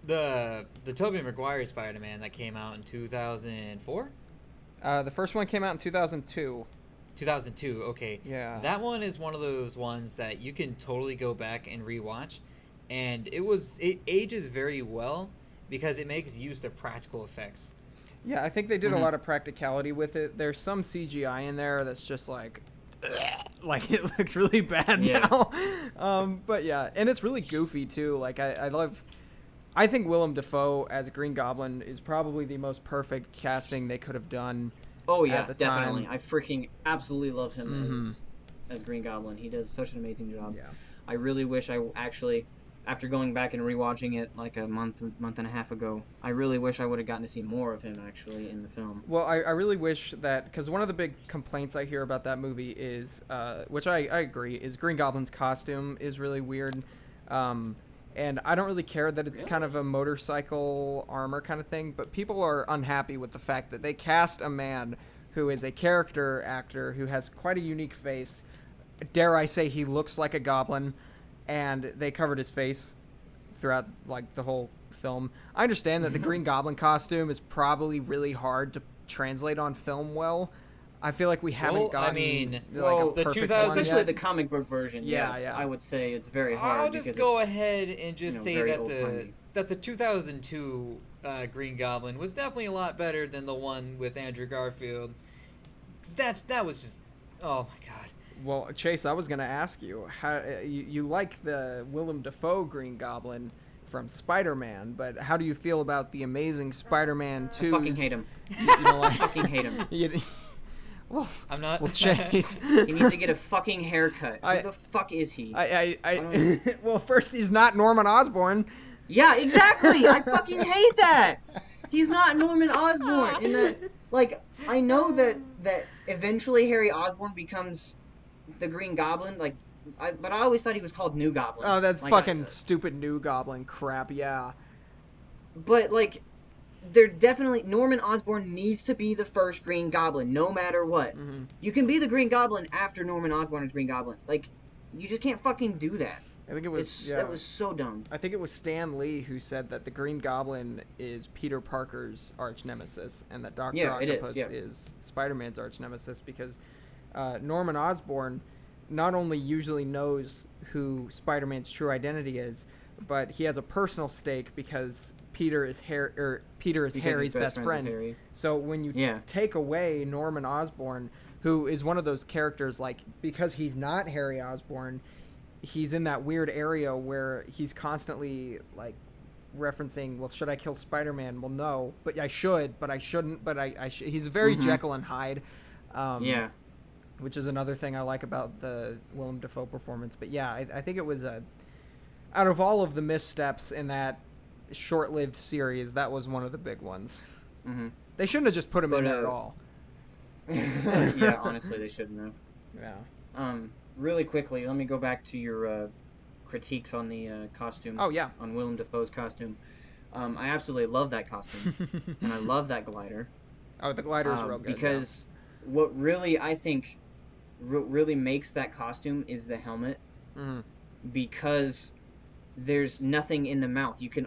the Tobey Maguire Spider-Man that came out in 2004? The first one came out in 2002. 2002, okay. Yeah. That one is one of those ones that you can totally go back and rewatch, and it ages very well because it makes use of practical effects. Yeah, I think they did a lot of practicality with it. There's some CGI in there that's just like it looks really bad now. But yeah, and it's really goofy too. Like I think Willem Dafoe as Green Goblin is probably the most perfect casting they could have done. Oh yeah, at the definitely. time. I freaking absolutely love him as Green Goblin. He does such an amazing job. Yeah. I really wish I actually, after going back and rewatching it like a month and a half ago, I really wish I would have gotten to see more of him actually in the film. Well, I really wish that, because one of the big complaints I hear about that movie is, which I agree, is Green Goblin's costume is really weird. And I don't really care that it's kind of a motorcycle armor kind of thing, but people are unhappy with the fact that they cast a man who is a character actor who has quite a unique face. Dare I say he looks like a goblin, and they covered his face throughout like the whole film. I understand that the Green Goblin costume is probably really hard to translate on film well. I feel like we haven't gotten a the perfect 2000 one especially yet. the comic book version. Yeah, yes, yeah. I would say it's very hard. I'll just go ahead and just say very that old-timey. the 2002 Green Goblin was definitely a lot better than the one with Andrew Garfield. 'Cause that was just, oh my god. Well, Chase, I was going to ask you, how you like the Willem Dafoe Green Goblin from Spider-Man, but how do you feel about the Amazing Spider-Man 2? I fucking hate him. You don't like? I fucking hate him. Well, I'm not. well, Chase. He needs to get a fucking haircut. I- Who the fuck is he? Well, first he's not Norman Osborn. Yeah, exactly. I fucking hate that. He's not Norman Osborn. In that, like, I know that eventually Harry Osborn becomes the Green Goblin. Like, but I always thought he was called New Goblin. Oh, that's Like, fucking stupid New Goblin crap. Yeah. But like, they're definitely Norman Osborn needs to be the first Green Goblin, no matter what. Mm-hmm. You can be the Green Goblin after Norman Osborn is Green Goblin. Like, you just can't fucking do that. I think it was That was so dumb. I think it was Stan Lee who said that the Green Goblin is Peter Parker's arch nemesis, and that Dr. Yeah, it is, Octopus yeah. is Spider-Man's arch nemesis, because Norman Osborn not only usually knows who Spider-Man's true identity is, but he has a personal stake because Peter is Because Harry's he's best with friend. Harry. So when you take away Norman Osborn, who is one of those characters, like, because he's not Harry Osborn, he's in that weird area where he's constantly like referencing, well, should I kill Spider-Man? Well, no, but I should, but I shouldn't, but he's very Jekyll and Hyde. Yeah. Which is another thing I like about the Willem Dafoe performance. But yeah, I think it was out of all of the missteps in that short-lived series, that was one of the big ones. Mm-hmm. They shouldn't have just put him in there at all. Yeah, honestly, they shouldn't have. Yeah. Really quickly, let me go back to your critiques on the costume. Oh, yeah. On Willem Dafoe's costume. I absolutely love that costume, and I love that glider. Oh, the glider is real good. Because what really, I think, really makes that costume is the helmet. Mm-hmm. Because there's nothing in the mouth. You can,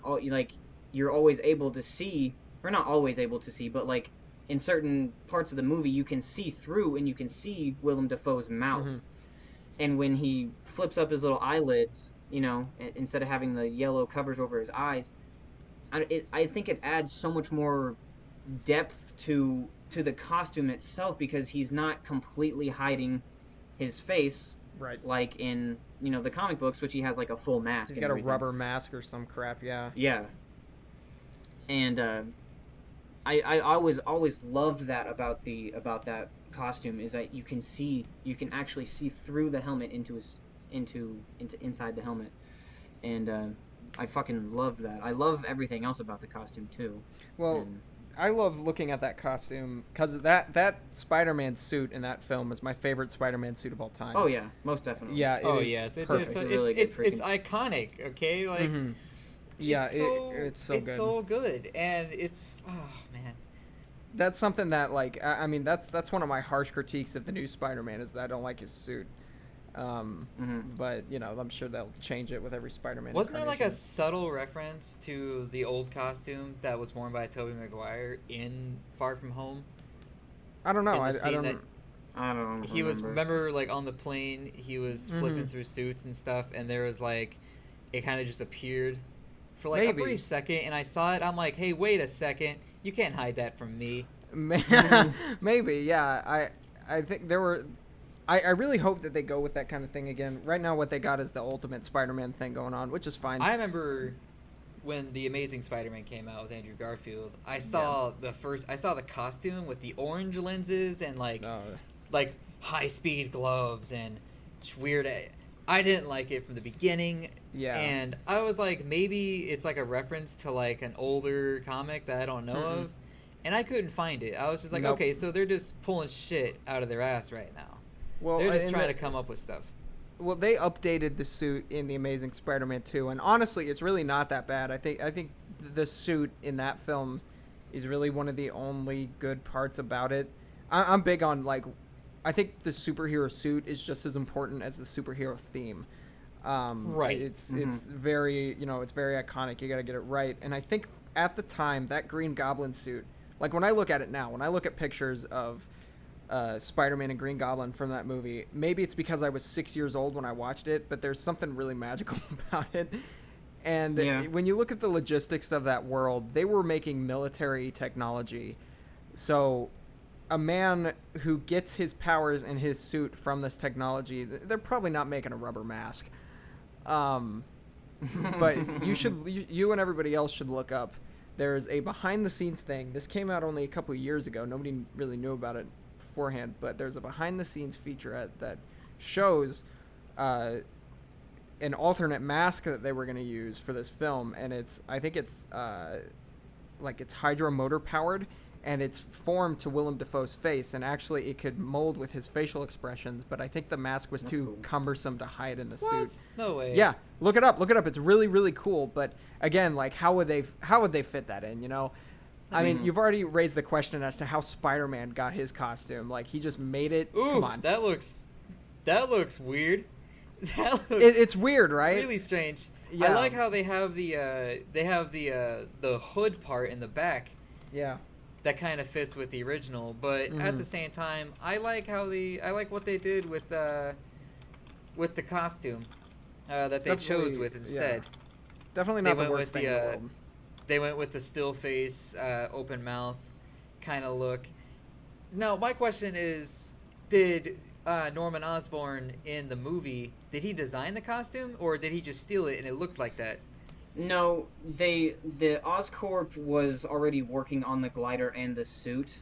you're always able to see, or not always able to see, but like in certain parts of the movie, you can see through and you can see Willem Dafoe's mouth. Mm-hmm. And when he flips up his little eyelids, instead of having the yellow covers over his eyes, I think it adds so much more depth to the costume itself, because he's not completely hiding his face, right? Like in the comic books, which he has like a full mask. He's got a rubber mask or some crap, yeah. Yeah. And I always loved that about that costume, is that you can actually see through the helmet into inside the helmet, and I fucking loved that. I love everything else about the costume too. Well, I love looking at that costume because that Spider-Man suit in that film is my favorite Spider-Man suit of all time. Oh yeah, most definitely. Yeah. Yes, perfect. It's iconic. Okay, like. Mm-hmm. Yeah, it's so good. It's so good, and it's man. That's something that, like, I mean, that's one of my harsh critiques of the new Spider-Man, is that I don't like his suit. But I'm sure they'll change it with every Spider-Man. Wasn't there like a subtle reference to the old costume that was worn by Tobey Maguire in Far From Home? I don't know. I don't. He was, remember, like on the plane, he was flipping through suits and stuff, and there was like it kind of just appeared for like a brief second, and I saw it. I'm like, hey, wait a second, you can't hide that from me. Maybe, yeah. I think there were. I really hope that they go with that kind of thing again. Right now, what they got is the Ultimate Spider-Man thing going on, which is fine. I remember when the Amazing Spider-Man came out with Andrew Garfield. I saw the costume with the orange lenses and like high-speed gloves and it's weird. I didn't like it from the beginning. Yeah. And I was like, maybe it's like a reference to like an older comic that I don't know of. And I couldn't find it. I was just like, okay, so they're just pulling shit out of their ass right now. Well, they're just trying to come up with stuff. Well, they updated the suit in the Amazing Spider-Man 2, and honestly, it's really not that bad. I think the suit in that film is really one of the only good parts about it. I'm big on I think the superhero suit is just as important as the superhero theme. Right. It's very it's very iconic. You got to get it right, and I think at the time that Green Goblin suit, like when I look at it now, when I look at pictures of Spider-Man and Green Goblin from that movie. Maybe it's because I was 6 years old when I watched it, but there's something really magical about it. And when you look at the logistics of that world, they were making military technology. So a man who gets his powers and his suit from this technology, they're probably not making a rubber mask. But you and everybody else should look up. There's a behind-the-scenes thing. This came out only a couple of years ago. Nobody really knew about it beforehand, but there's a behind-the-scenes featurette that shows an alternate mask that they were going to use for this film, and I think it's hydromotor powered, and it's formed to Willem Dafoe's face, and actually it could mold with his facial expressions, but I think the mask was too cumbersome to hide in the suit. No way. Yeah, look it up. It's really, really cool, but again, how would they fit that in, I mean, you've already raised the question as to how Spider-Man got his costume. Like, he just made it. Ooh, come on. That looks weird. It's weird, right? Really strange. Yeah. I like how they have the hood part in the back. Yeah. That kind of fits with the original, but at the same time, I like what they did with the costume that they chose with instead. Yeah. Definitely not the worst thing in the world. They went with the still face, open mouth kind of look. Now, my question is, did Norman Osborn in the movie, did he design the costume, or did he just steal it and it looked like that? No, the Oscorp was already working on the glider and the suit,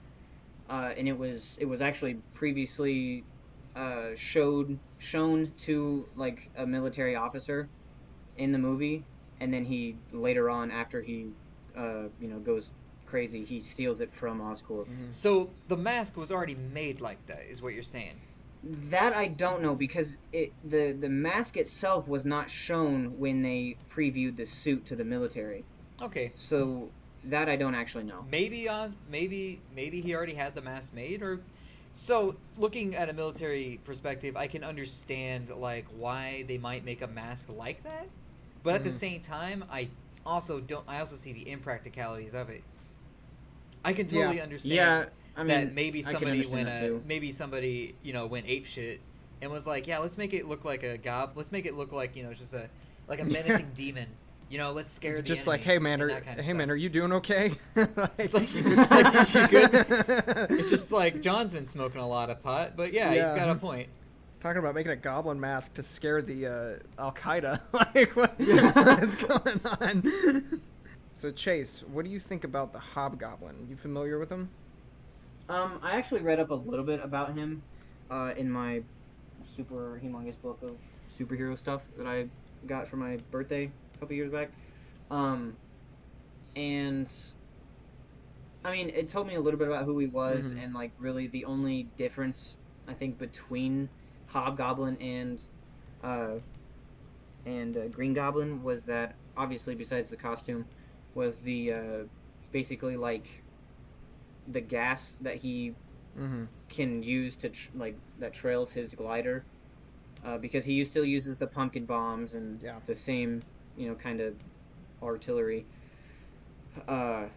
and it was actually previously shown to like a military officer in the movie. And then he, later on, after he, goes crazy, he steals it from Oscorp. So the mask was already made like that, is what you're saying? That I don't know, because the mask itself was not shown when they previewed the suit to the military. Okay. So that I don't actually know. Maybe he already had the mask made, or... So, looking at a military perspective, I can understand, why they might make a mask like that. But at the same time, I also see the impracticalities of it. I can totally understand that maybe somebody went apeshit and was like, yeah, let's make it look like let's make it look like, just a menacing demon. Let's scare the just enemy. Like, hey man, are you doing okay? It's like you good? It's just like John's been smoking a lot of pot, but he's got a point. Talking about making a goblin mask to scare the Al-Qaeda. What's going on? So, Chase, what do you think about the Hobgoblin? You familiar with him? I actually read up a little bit about him in my super humongous book of superhero stuff that I got for my birthday a couple years back. And I mean, it told me a little bit about who he was, and really the only difference I think between Hobgoblin and Green Goblin was that, obviously, besides the costume, was the basically the gas that he can use to that trails his glider, because he still uses the pumpkin bombs and the same kind of artillery, but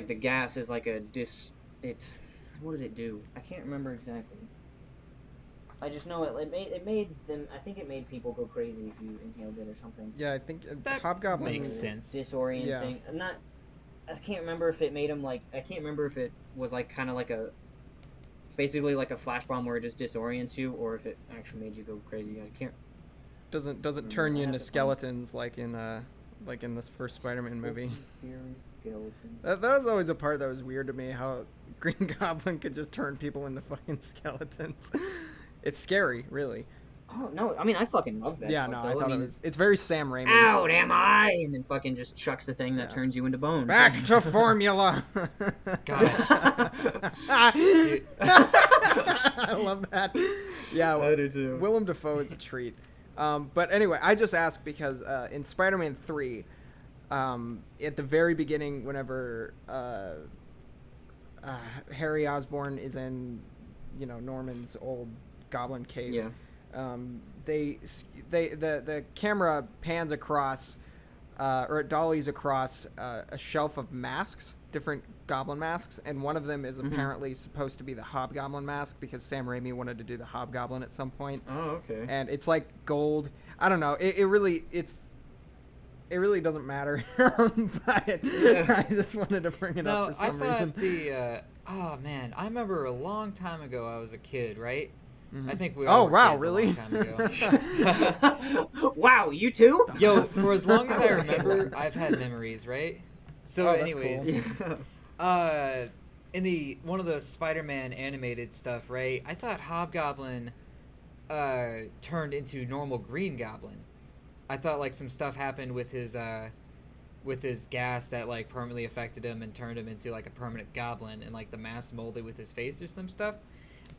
the gas is what did it do? I can't remember exactly. I just know it made them. I think it made people go crazy if you inhaled it or something. Yeah, I think That Hobgoblin makes sense. Disorienting. Yeah. I'm not. I can't remember if it made him like. I can't remember if it was like kind of like a. Basically like a flash bomb where it just disorients you, or if it actually made you go crazy. I can't. doesn't turn you into skeletons like in this first Spider-Man movie. That was always a part that was weird to me, how Green Goblin could just turn people into fucking skeletons. It's scary, really. Oh no! I mean, I fucking love that. Yeah, part, no, though. I thought mean, it was. It's very Sam Raimi. Out am I? And then fucking just chucks the thing that turns you into bone. Back to formula. God. I love that. Yeah, I do too. Willem Dafoe is a treat. But anyway, I just asked because in Spider-Man 3, at the very beginning, whenever Harry Osborn is in, Norman's old goblin cave, Yeah. the camera pans across, or it dollies across a shelf of masks, different goblin masks, and one of them is apparently supposed to be the Hobgoblin mask because Sam Raimi wanted to do the Hobgoblin at some point. Oh, okay. And it's like gold. I don't know. It really doesn't matter. But I just wanted to bring it up for some reason. Oh man, I remember a long time ago I was a kid, right? Mm-hmm. I think we all were kids really? a long time ago. Wow, you too? Yo, for as long as I remember, I've had memories, right? So that's anyways, cool. in one of the Spider-Man animated stuff, right? I thought Hobgoblin turned into normal Green Goblin. I thought like some stuff happened with his gas that like permanently affected him and turned him into like a permanent goblin, and like the mask molded with his face or some stuff.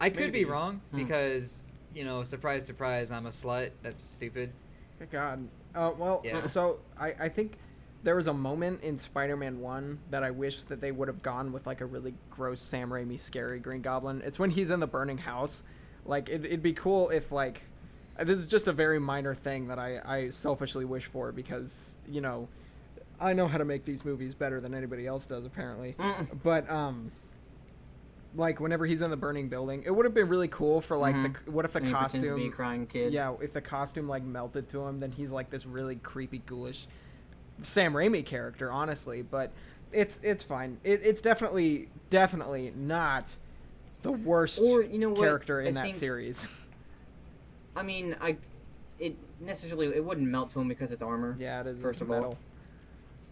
I could be wrong because, surprise, surprise, I'm a slut. That's stupid. Good God. Well, Yeah. So I think there was a moment in Spider-Man 1 that I wish that they would have gone with like a really gross Sam Raimi scary Green Goblin. It's when he's in the burning house. Like it'd be cool if like, this is just a very minor thing that I selfishly wish for because, I know how to make these movies better than anybody else does apparently. But like whenever he's in the burning building, it would have been really cool for like what if the And he pretends to costume, be a crying kid. yeah, if the costume like melted to him, then he's like this really creepy, ghoulish Sam Raimi character, honestly. But it's fine. It's definitely not the worst Or, you know what, character in I that think- series. I mean, it wouldn't melt to him because it's armor. Yeah, it is. First of all. metal.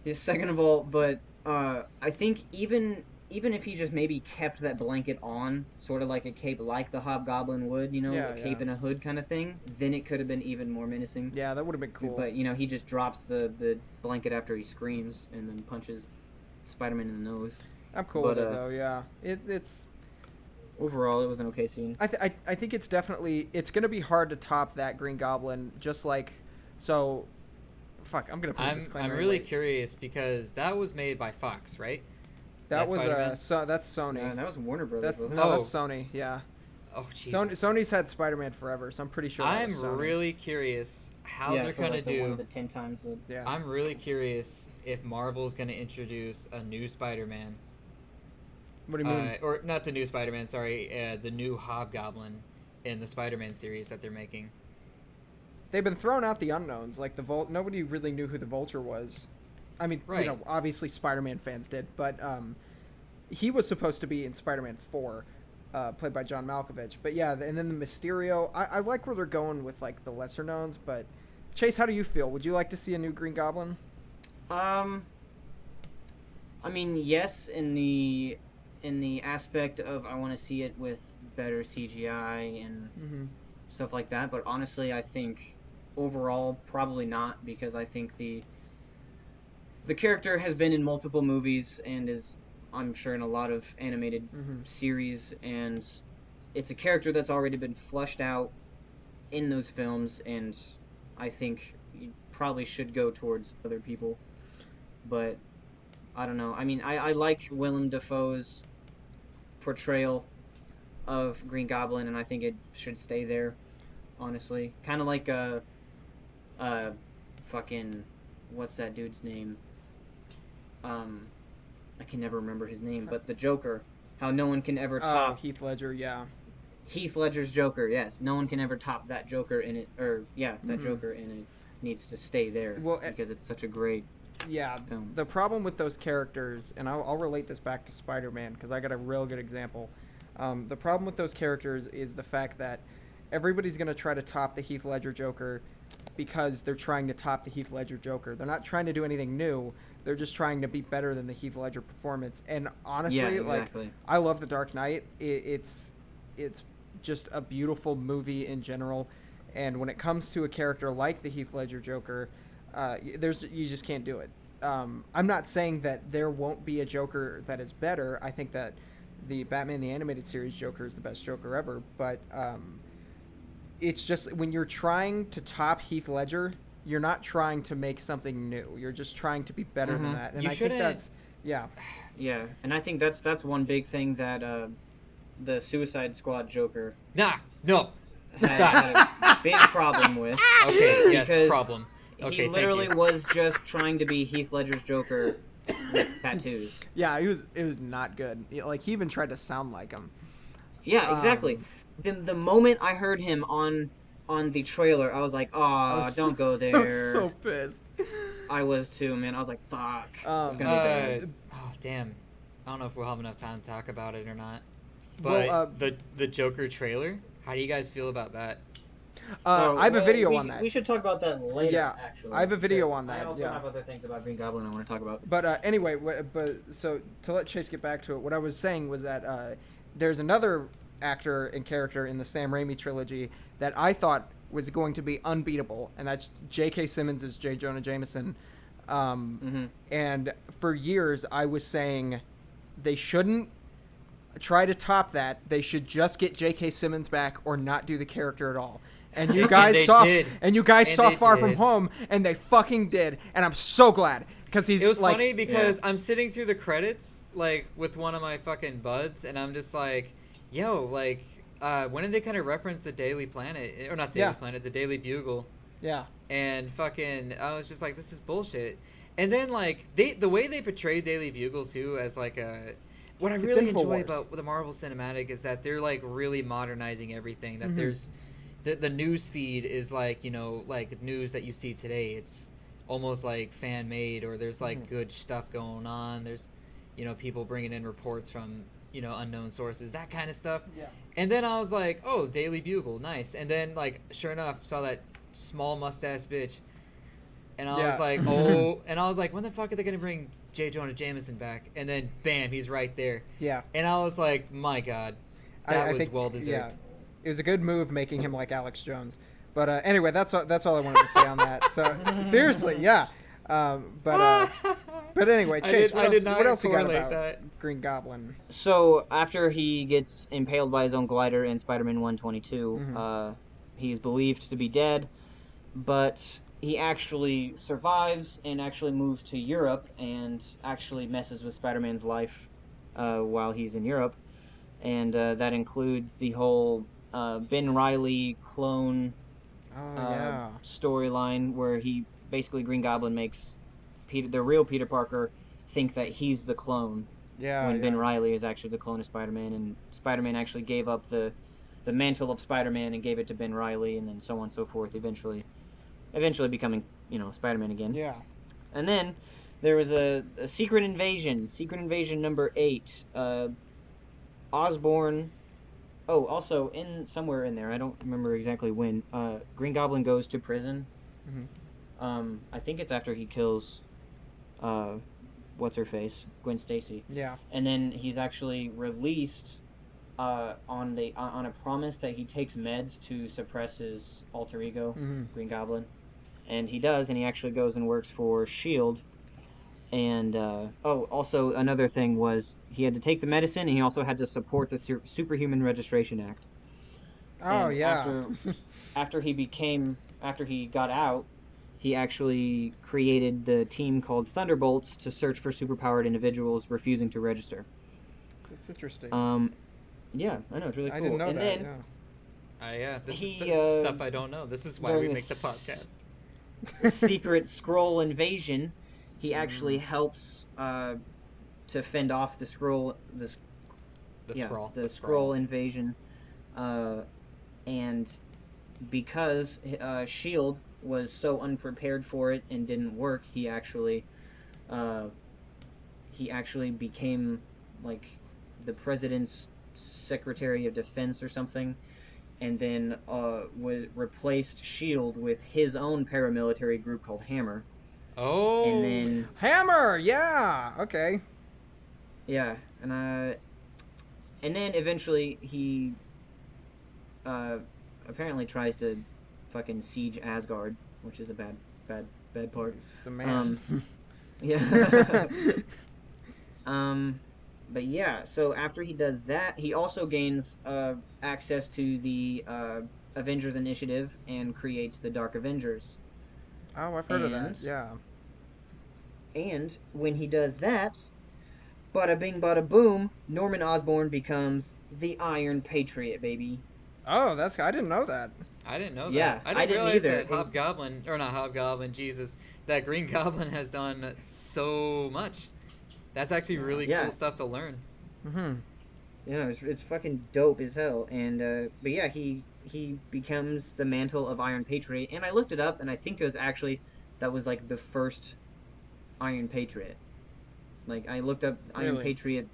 Yeah, second of all, but I think even if he just maybe kept that blanket on, sort of like a cape, like the Hobgoblin would, Yeah, a cape and a hood kind of thing, then it could have been even more menacing. Yeah, that would have been cool. But he just drops the blanket after he screams and then punches Spider-Man in the nose. I'm cool but, with it though. Yeah, it's. Overall, it was an okay scene. I think it's gonna be hard to top that Green Goblin. Just like, so, fuck. I'm gonna put a disclaimer. I'm really anyway. curious because that was made by Fox, right? That That's was Spider-Man? that's Sony. Yeah, that was Warner Brothers, That's wasn't no, it? that's Sony. Yeah. Oh, Jesus. Sony's had Spider-Man forever, so I'm pretty sure. That I'm was Sony. really curious how Yeah, they're for, gonna like, the one do. of the 10 times the... Yeah. I'm really curious if Marvel's gonna introduce a new Spider-Man. What do you mean? Or not the new Spider-Man, sorry, the new Hobgoblin in the Spider-Man series that they're making. They've been throwing out the unknowns, like the Nobody really knew who the Vulture was. I mean, Right. obviously Spider-Man fans did, but he was supposed to be in Spider-Man 4, played by John Malkovich. But yeah, and then the Mysterio. I like where they're going with like the lesser knowns. But Chase, how do you feel? Would you like to see a new Green Goblin? I mean, yes, in the aspect of I want to see it with better CGI and stuff like that, but honestly, I think overall probably not, because I think the character has been in multiple movies and is, I'm sure, in a lot of animated series, and it's a character that's already been fleshed out in those films, and I think you probably should go towards other people. But I don't know. I mean, I like Willem Dafoe's portrayal of Green Goblin, and I think it should stay there, honestly. Kind of like fucking, what's that dude's name? I can never remember his name, but the Joker. How no one can ever top. Heath Ledger, yeah. Heath Ledger's Joker. Yes, no one can ever top that Joker in it, or that Joker, and it needs to stay there because it's such a great film. The problem with those characters, and I'll relate this back to Spider-Man because I got a real good example. The problem with those characters is the fact that everybody's going to try to top the Heath Ledger Joker because they're trying to top the Heath Ledger Joker. They're not trying to do anything new. They're just trying to be better than the Heath Ledger performance. And honestly, like, I love The Dark Knight. It's just a beautiful movie in general. And when it comes to a character like the Heath Ledger Joker, you just can't do it. I'm not saying that there won't be a Joker that is better. I think that the Batman the Animated Series Joker is the best Joker ever. But it's just when you're trying to top Heath Ledger, you're not trying to make something new. You're just trying to be better than that. And I think that's yeah, and I think that's one big thing that the Suicide Squad Joker had a big problem with. Okay, yes, problem. Okay, he literally was just trying to be Heath Ledger's Joker with tattoos. Yeah, it was not good. Like, he even tried to sound like him. Yeah, exactly. The moment I heard him on the trailer, I was like, "Oh, don't go there." I was so pissed. I was too, man. I was like, "Fuck." It's gonna be bad. Oh, damn. I don't know if we'll have enough time to talk about it or not. But the Joker trailer, how do you guys feel about that? I have a video on that. We should talk about that later, yeah, actually. I have a video on that. I also have other things about Green Goblin I want to talk about. But anyway, so to let Chase get back to it, what I was saying was that there's another actor and character in the Sam Raimi trilogy that I thought was going to be unbeatable, and that's J.K. Simmons as J. Jonah Jameson. And for years, I was saying they shouldn't try to top that. They should just get J.K. Simmons back or not do the character at all. And you guys saw Far From Home, and they fucking did. And I'm so glad because he's. It was funny because I'm sitting through the credits like with one of my fucking buds, and I'm just like, yo, like, when did they kind of reference the Daily Planet or not Daily Planet, the Daily Bugle? Yeah. And fucking, I was just like, this is bullshit. And then like the way they portray Daily Bugle too as like a. What I really enjoy about the Marvel Cinematic is that they're like really modernizing everything. That there's the news feed is like, you know, like news that you see today. It's almost like fan made, or there's like good stuff going on. There's, you know, people bringing in reports from, you know, unknown sources, that kind of stuff. Yeah. And then I was like, oh, Daily Bugle, nice. And then like sure enough, saw that small mustache bitch, and I was like, oh, and I was like, when the fuck are they gonna bring J. Jonah Jameson back? And then bam, he's right there. Yeah. And I was like, my God, that was well deserved. Yeah. It was a good move making him like Alex Jones. But anyway, that's all I wanted to say on that. So seriously, yeah. But anyway, Chase, what else you got about that? Green Goblin? So after he gets impaled by his own glider in Spider-Man 122, he's believed to be dead, but he actually survives and actually moves to Europe and actually messes with Spider-Man's life while he's in Europe. And that includes the whole Ben Reilly clone storyline where he basically, Green Goblin makes the real Peter Parker think that he's the clone when Ben Reilly is actually the clone of Spider-Man, and Spider-Man actually gave up the mantle of Spider-Man and gave it to Ben Reilly, and then so on and so forth, eventually becoming, you know, Spider-Man again. Yeah. And then there was a Secret Invasion number 8. Osborn. Oh, also somewhere in there, I don't remember exactly when. Green Goblin goes to prison. I think it's after he kills, what's her face, Gwen Stacy. Yeah. And then he's actually released on a promise that he takes meds to suppress his alter ego, Green Goblin, and he does, and he actually goes and works for S.H.I.E.L.D. And also another thing was he had to take the medicine, and he also had to support the Superhuman Registration Act. Oh, and yeah. After he got out, he actually created the team called Thunderbolts to search for superpowered individuals refusing to register. That's interesting. Yeah, I know, it's really cool. I didn't know that. Then, this is stuff I don't know. This is why we make the podcast. Secret Skrull invasion. He actually helps to fend off the Skrull. The Skrull invasion and because Shield was so unprepared for it and didn't work, he actually became like the president's Secretary of Defense or something, and then replaced Shield with his own paramilitary group called Hammer. Oh. And then Hammer, yeah, okay. yeah, and then eventually he apparently tries to fucking siege Asgard, which is a bad part. He's just a man. Yeah. But yeah, so after he does that, he also gains access to the Avengers Initiative and creates the Dark Avengers. Oh, I've heard of that, yeah. And when he does that, bada bing bada boom, Norman Osborn becomes the Iron Patriot, baby. Oh, I didn't know that. I didn't know that. Yeah, I didn't realize either. that Hobgoblin, or not Hobgoblin, Jesus, that Green Goblin has done so much. That's actually really cool stuff to learn. Mm-hmm. Yeah, it's fucking dope as hell. And but yeah, he becomes the mantle of Iron Patriot. And I looked it up, and I think it was actually that was like the first Iron Patriot. Like I looked up Iron Patriot,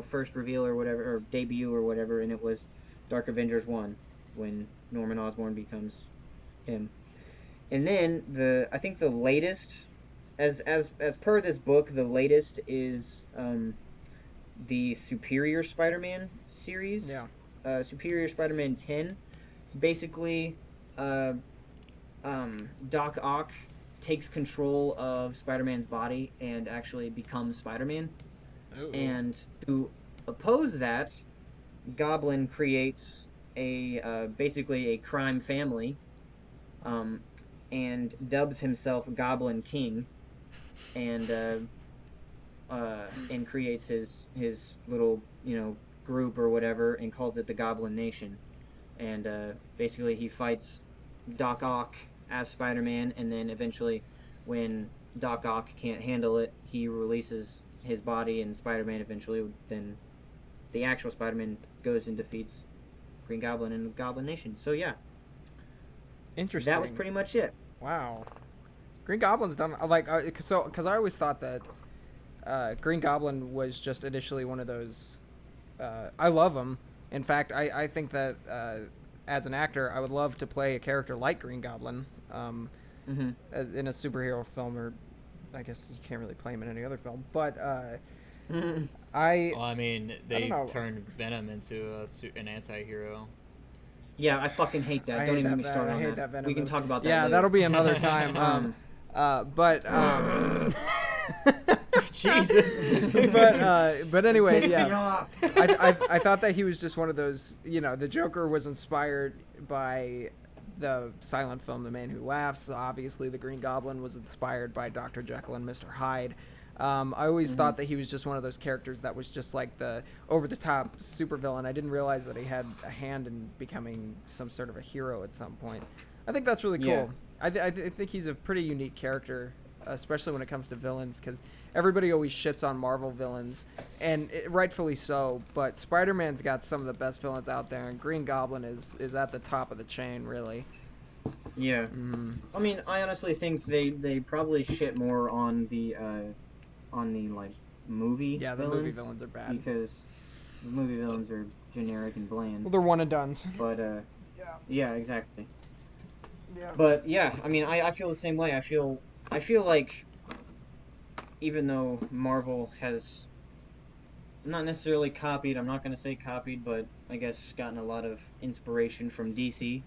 first reveal or whatever, or debut or whatever, and it was Dark Avengers 1 when Norman Osborn becomes him. And then I think the latest, as per this book, the latest is the Superior Spider-Man series. Yeah. Superior Spider-Man 10. Basically, Doc Ock takes control of Spider-Man's body and actually becomes Spider-Man. Ooh. And to oppose that, Goblin creates basically a crime family, and dubs himself Goblin King, and creates his little group or whatever, and calls it the Goblin Nation. And basically he fights Doc Ock as Spider-Man, and then eventually when Doc Ock can't handle it, he releases his body, and Spider-Man eventually, then the actual Spider-Man goes and defeats Green Goblin and the Goblin Nation. So yeah. Interesting. That was pretty much it. Wow. Green Goblin's done, because I always thought that Green Goblin was just initially one of those, I love him. In fact, I think that as an actor, I would love to play a character like Green Goblin in a superhero film, or I guess you can't really play him in any other film. But Well, I mean, they turned Venom into an anti-hero. Yeah, I fucking hate that. Don't even get me started on that. Venom We can talk about that later. that'll be another time. Jesus. But anyway, yeah. I thought that he was just one of those, the Joker was inspired by the silent film The Man Who Laughs. Obviously, the Green Goblin was inspired by Dr. Jekyll and Mr. Hyde. I always thought that he was just one of those characters that was just like the over-the-top supervillain. I didn't realize that he had a hand in becoming some sort of a hero at some point. I think that's really cool. Yeah. I think he's a pretty unique character, especially when it comes to villains, because everybody always shits on Marvel villains, and rightfully so, but Spider-Man's got some of the best villains out there, and Green Goblin is at the top of the chain, really. Yeah. I mean, I honestly think they probably shit more on the like movie Yeah, the villains, movie villains are bad. because the movie villains are generic and bland. Well, they're one and dones. But yeah, exactly. Yeah. But yeah, I mean, I feel the same way. I feel like even though Marvel has not necessarily copied, I'm not going to say copied, but I guess gotten a lot of inspiration from DC.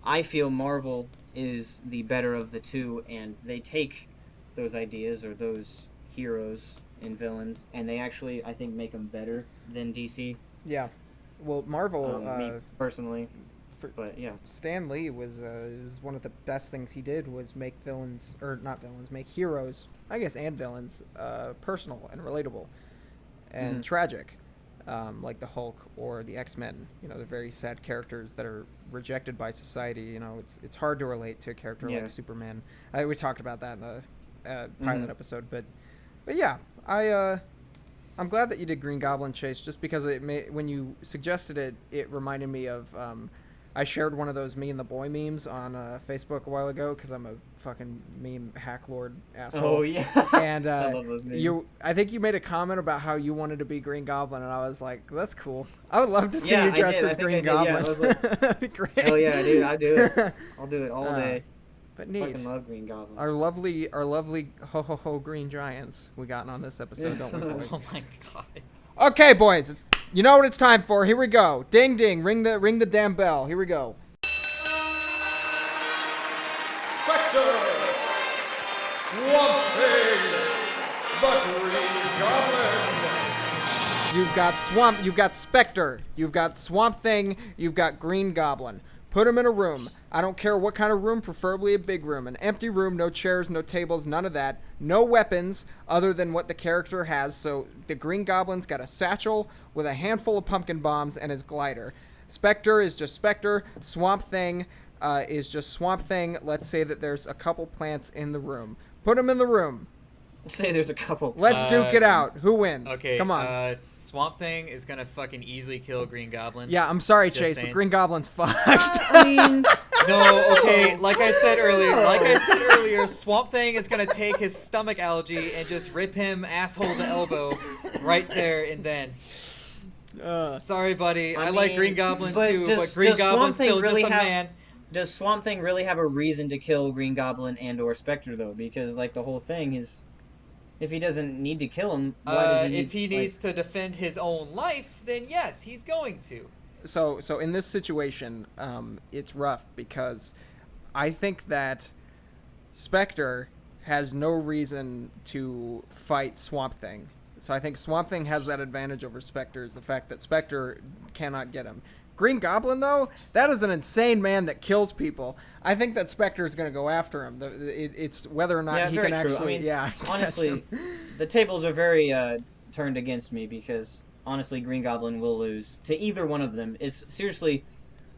I feel Marvel is the better of the two, and they take those ideas or those heroes and villains, and they actually, I think, make them better than DC. Yeah. Well, Marvel, me personally, but yeah. Stan Lee was one of the best things he did was make villains, or not villains, make heroes, I guess, and villains, personal and relatable and tragic, like the Hulk or the X-Men. They're very sad characters that are rejected by society. It's hard to relate to a character like Superman. We talked about that in the pilot episode, but yeah, I'm glad that you did Green Goblin, Chase, just because when you suggested it, it reminded me of I shared one of those Me and the Boy memes on Facebook a while ago because I'm a fucking meme hack lord asshole. Oh yeah. And I love those memes. I think you made a comment about how you wanted to be Green Goblin, and I was like, that's cool. I would love to see you dressed as Green Goblin. Yeah, like, that'd be great. hell yeah, dude, I do it. I'll do it all day. But neat. Fucking love Green Goblin. Our lovely ho ho ho green giants we got on this episode, don't we, boys? Oh my god. Okay, boys. You know what it's time for. Here we go. Ding ding. Ring the damn bell. Here we go. Spectre, Swamp Thing, the Green Goblin. You've got Spectre, you've got Swamp Thing, you've got Green Goblin. Put them in a room. I don't care what kind of room, preferably a big room. An empty room, no chairs, no tables, none of that. No weapons other than what the character has. So the Green Goblin's got a satchel with a handful of pumpkin bombs and his glider. Spectre is just Spectre. Swamp Thing is just Swamp Thing. Let's say that there's a couple plants in the room. Put them in the room. Say there's a couple. Let's duke it out. Who wins? Okay, come on. Swamp Thing is gonna fucking easily kill Green Goblin. Yeah, I'm sorry, Just Chase, saying. but Green Goblin's fucked. I mean, No, okay, like I said earlier, Swamp Thing is gonna take his stomach algae and just rip him asshole to elbow right there and then. Sorry, buddy. I like Green Goblin too, but Green Goblin's still just a man. Does Swamp Thing really have a reason to kill Green Goblin and or Spectre though? Because like the whole thing is, if he doesn't need to kill him, why does he? If he needs to defend his own life, then yes, he's going to. So in this situation, it's rough because I think that Spectre has no reason to fight Swamp Thing. So I think Swamp Thing has that advantage over Spectre, is the fact that Spectre cannot get him. Green Goblin, though, that is an insane man that kills people. I think that Spectre is going to go after him. It's whether or not he can actually... I mean, honestly, the tables are very turned against me because, honestly, Green Goblin will lose to either one of them. It's seriously,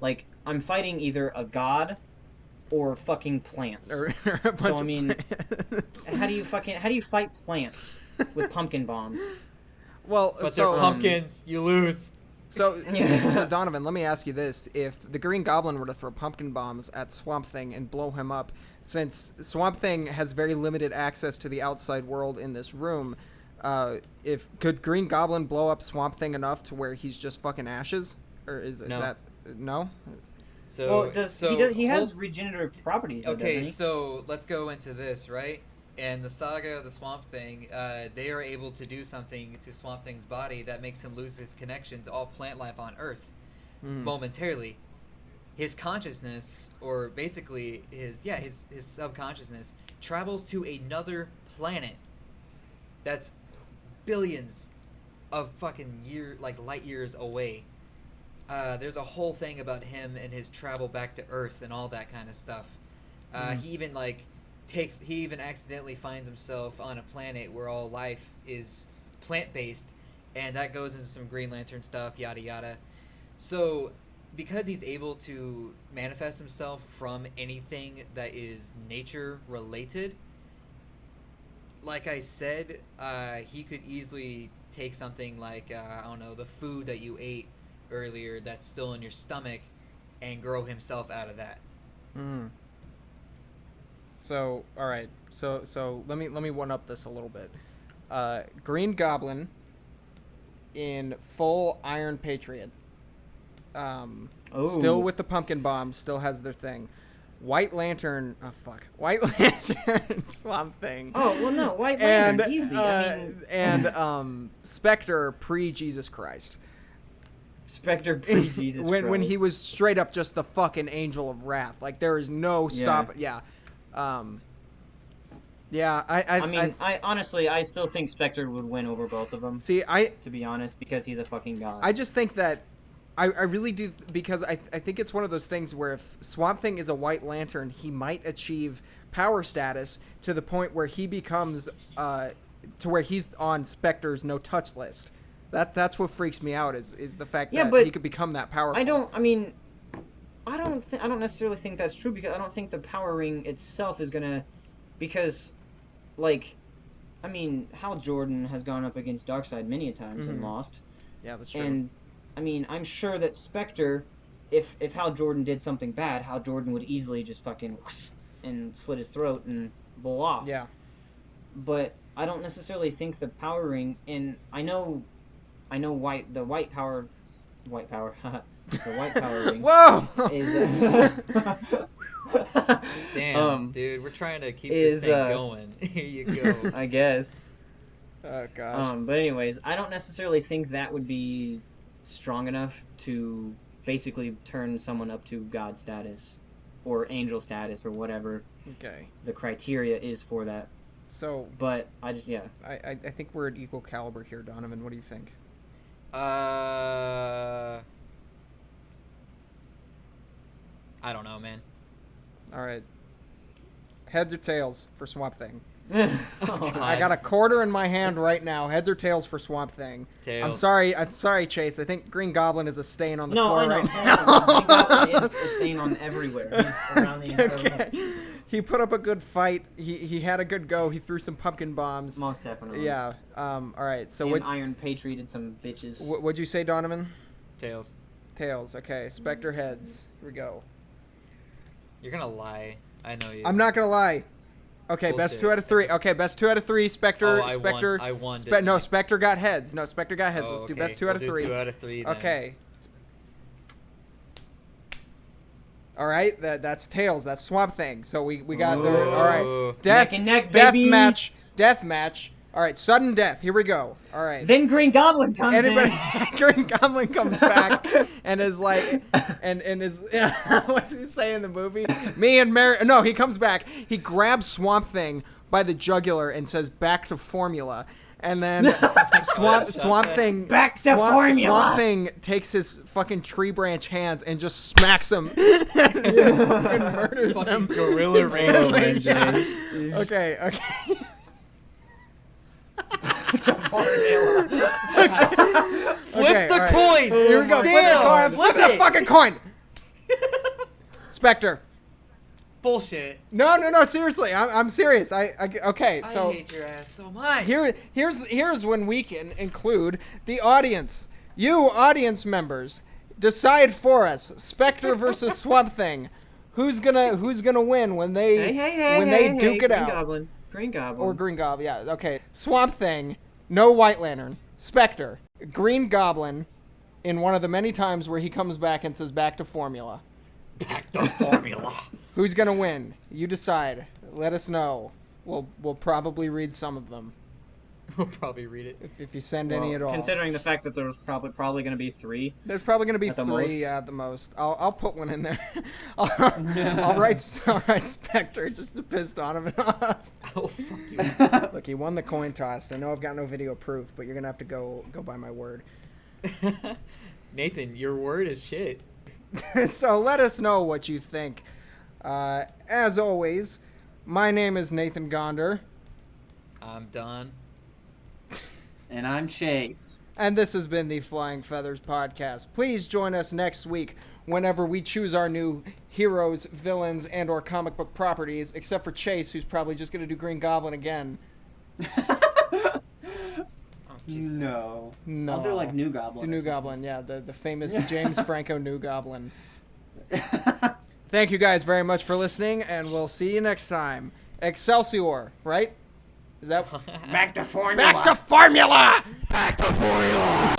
like, I'm fighting either a god or fucking plants. Or a bunch I mean, how do you fight plants with pumpkin bombs? Well, but they're pumpkins. You lose. So Donovan, let me ask you this. If the Green Goblin were to throw pumpkin bombs at Swamp Thing and blow him up, since Swamp Thing has very limited access to the outside world in this room, could Green Goblin blow up Swamp Thing enough to where he's just fucking ashes? Or is that... No? So, he has regenerative properties. Okay, so let's go into this, right? And the saga of the Swamp Thing, they are able to do something to Swamp Thing's body that makes him lose his connection to all plant life on Earth momentarily. His consciousness, or basically his subconsciousness, travels to another planet that's billions of fucking light years away. There's a whole thing about him and his travel back to Earth and all that kind of stuff. He even accidentally finds himself on a planet where all life is plant-based, and that goes into some Green Lantern stuff, yada yada. So, because he's able to manifest himself from anything that is nature-related, like I said, he could easily take something like, I don't know, the food that you ate earlier that's still in your stomach and grow himself out of that. So, all right. So let me one up this a little bit. Green Goblin in full Iron Patriot. Still with the pumpkin bombs, still has their thing. White Lantern, White Lantern Swamp Thing. Oh, well no, White Lantern, easy. And Spectre pre-Jesus Christ. Spectre pre-Jesus Christ. When he was straight up just the fucking Angel of Wrath. Like, there is no stop. Yeah. I honestly, I still think Spectre would win over both of them. To be honest, because he's a fucking god. I just think that I really do, because I think it's one of those things where if Swamp Thing is a White Lantern, he might achieve power status to the point where he becomes to where he's on Spectre's no touch list. That's what freaks me out is the fact that he could become that powerful. I don't necessarily think that's true, because I don't think the power ring itself is gonna, because like I mean, Hal Jordan has gone up against Darkseid many a times and lost. Yeah, that's true. And I mean, I'm sure that Spectre, if Hal Jordan did something bad, Hal Jordan would easily just fucking and slit his throat and blow off. Yeah. But I don't necessarily think the power ring, and I know the white power ring. Whoa! Is, Damn, dude, we're trying to keep this thing going. Here you go. I guess. Oh gosh. But anyways, I don't necessarily think that would be strong enough to basically turn someone up to god status or angel status or whatever Okay. the criteria is for that. So, But I just I think we're at equal caliber here, Donovan. What do you think? I don't know, man. All right. Heads or tails for Swamp Thing? Oh, I got a quarter in my hand right now. Heads or tails for Swamp Thing? Tails. I'm sorry, Chase. I think Green Goblin is a stain on the no, floor I know. right Green now. Goblin is a stain on everywhere. He's around the entire room. Okay. He put up a good fight. He had a good go. He threw some pumpkin bombs. Most definitely. Yeah. All right. So and Iron Patrioted some bitches. what'd you say, Donovan? Tails. Tails. Okay. Spectre heads. Here we go. You're gonna lie. I know you. I'm not gonna lie. Okay, best Bullshit. 2 out of 3. Okay, best 2 out of 3. Spectre. Oh, I Spectre. won. I won. No, Spectre got heads. No, Spectre got heads. Oh, Let's do okay. best 2 out of We'll 3. do 2 out of 3 then. Okay. All right, that's tails. That's Swamp Thing. So we got the all right. Neck and neck, death baby. match. Death match. All right, sudden death. Here we go. All right. Then Green Goblin comes Anybody, in. Green Goblin comes back and is like, and is what does he say in the movie? Me and Mary. No, he comes back. He grabs Swamp Thing by the jugular and says, "Back to formula." And then Swamp Thing Back to formula. Swamp Thing takes his fucking tree branch hands and just smacks him and fucking murders him. Gorilla Rainbow. Yeah. Okay. Flip the all right. coin. Here we go. Damn, Flip the fucking coin. Spectre. Bullshit. No. Seriously, I'm serious. Okay. So I hate your ass so much. here's when we can include the audience. You audience members, decide for us. Spectre versus Swamp Thing. Who's gonna win when they duke it out? Green Goblin. Or Green Goblin, yeah. Okay. Swamp Thing, no White Lantern. Spectre, Green Goblin, in one of the many times where he comes back and says, "Back to formula." Back to formula. Who's gonna win? You decide. Let us know. We'll probably read some of them We'll probably read it. if you send any at all. Considering the fact that there's probably going to be 3. There's probably gonna be At the 3 at the most. I'll put one in there. I'll write Spectre just to piss Donovan off. Oh, fuck you. Look, he won the coin toss. I know I've got no video proof, but you're gonna have to go by my word. Nathan, your word is shit. So let us know what you think. As always, my name is Nathan Gonder. I'm done. And I'm Chase. And this has been the Flying Feathers Podcast. Please join us next week whenever we choose our new heroes, villains, and or comic book properties, except for Chase, who's probably just going to do Green Goblin again. No. No. I'll do like New Goblin. The New Goblin, yeah. The famous James Franco New Goblin. Thank you guys very much for listening, and we'll see you next time. Excelsior, right? Is that... Back to formula. Back to formula! Back to formula!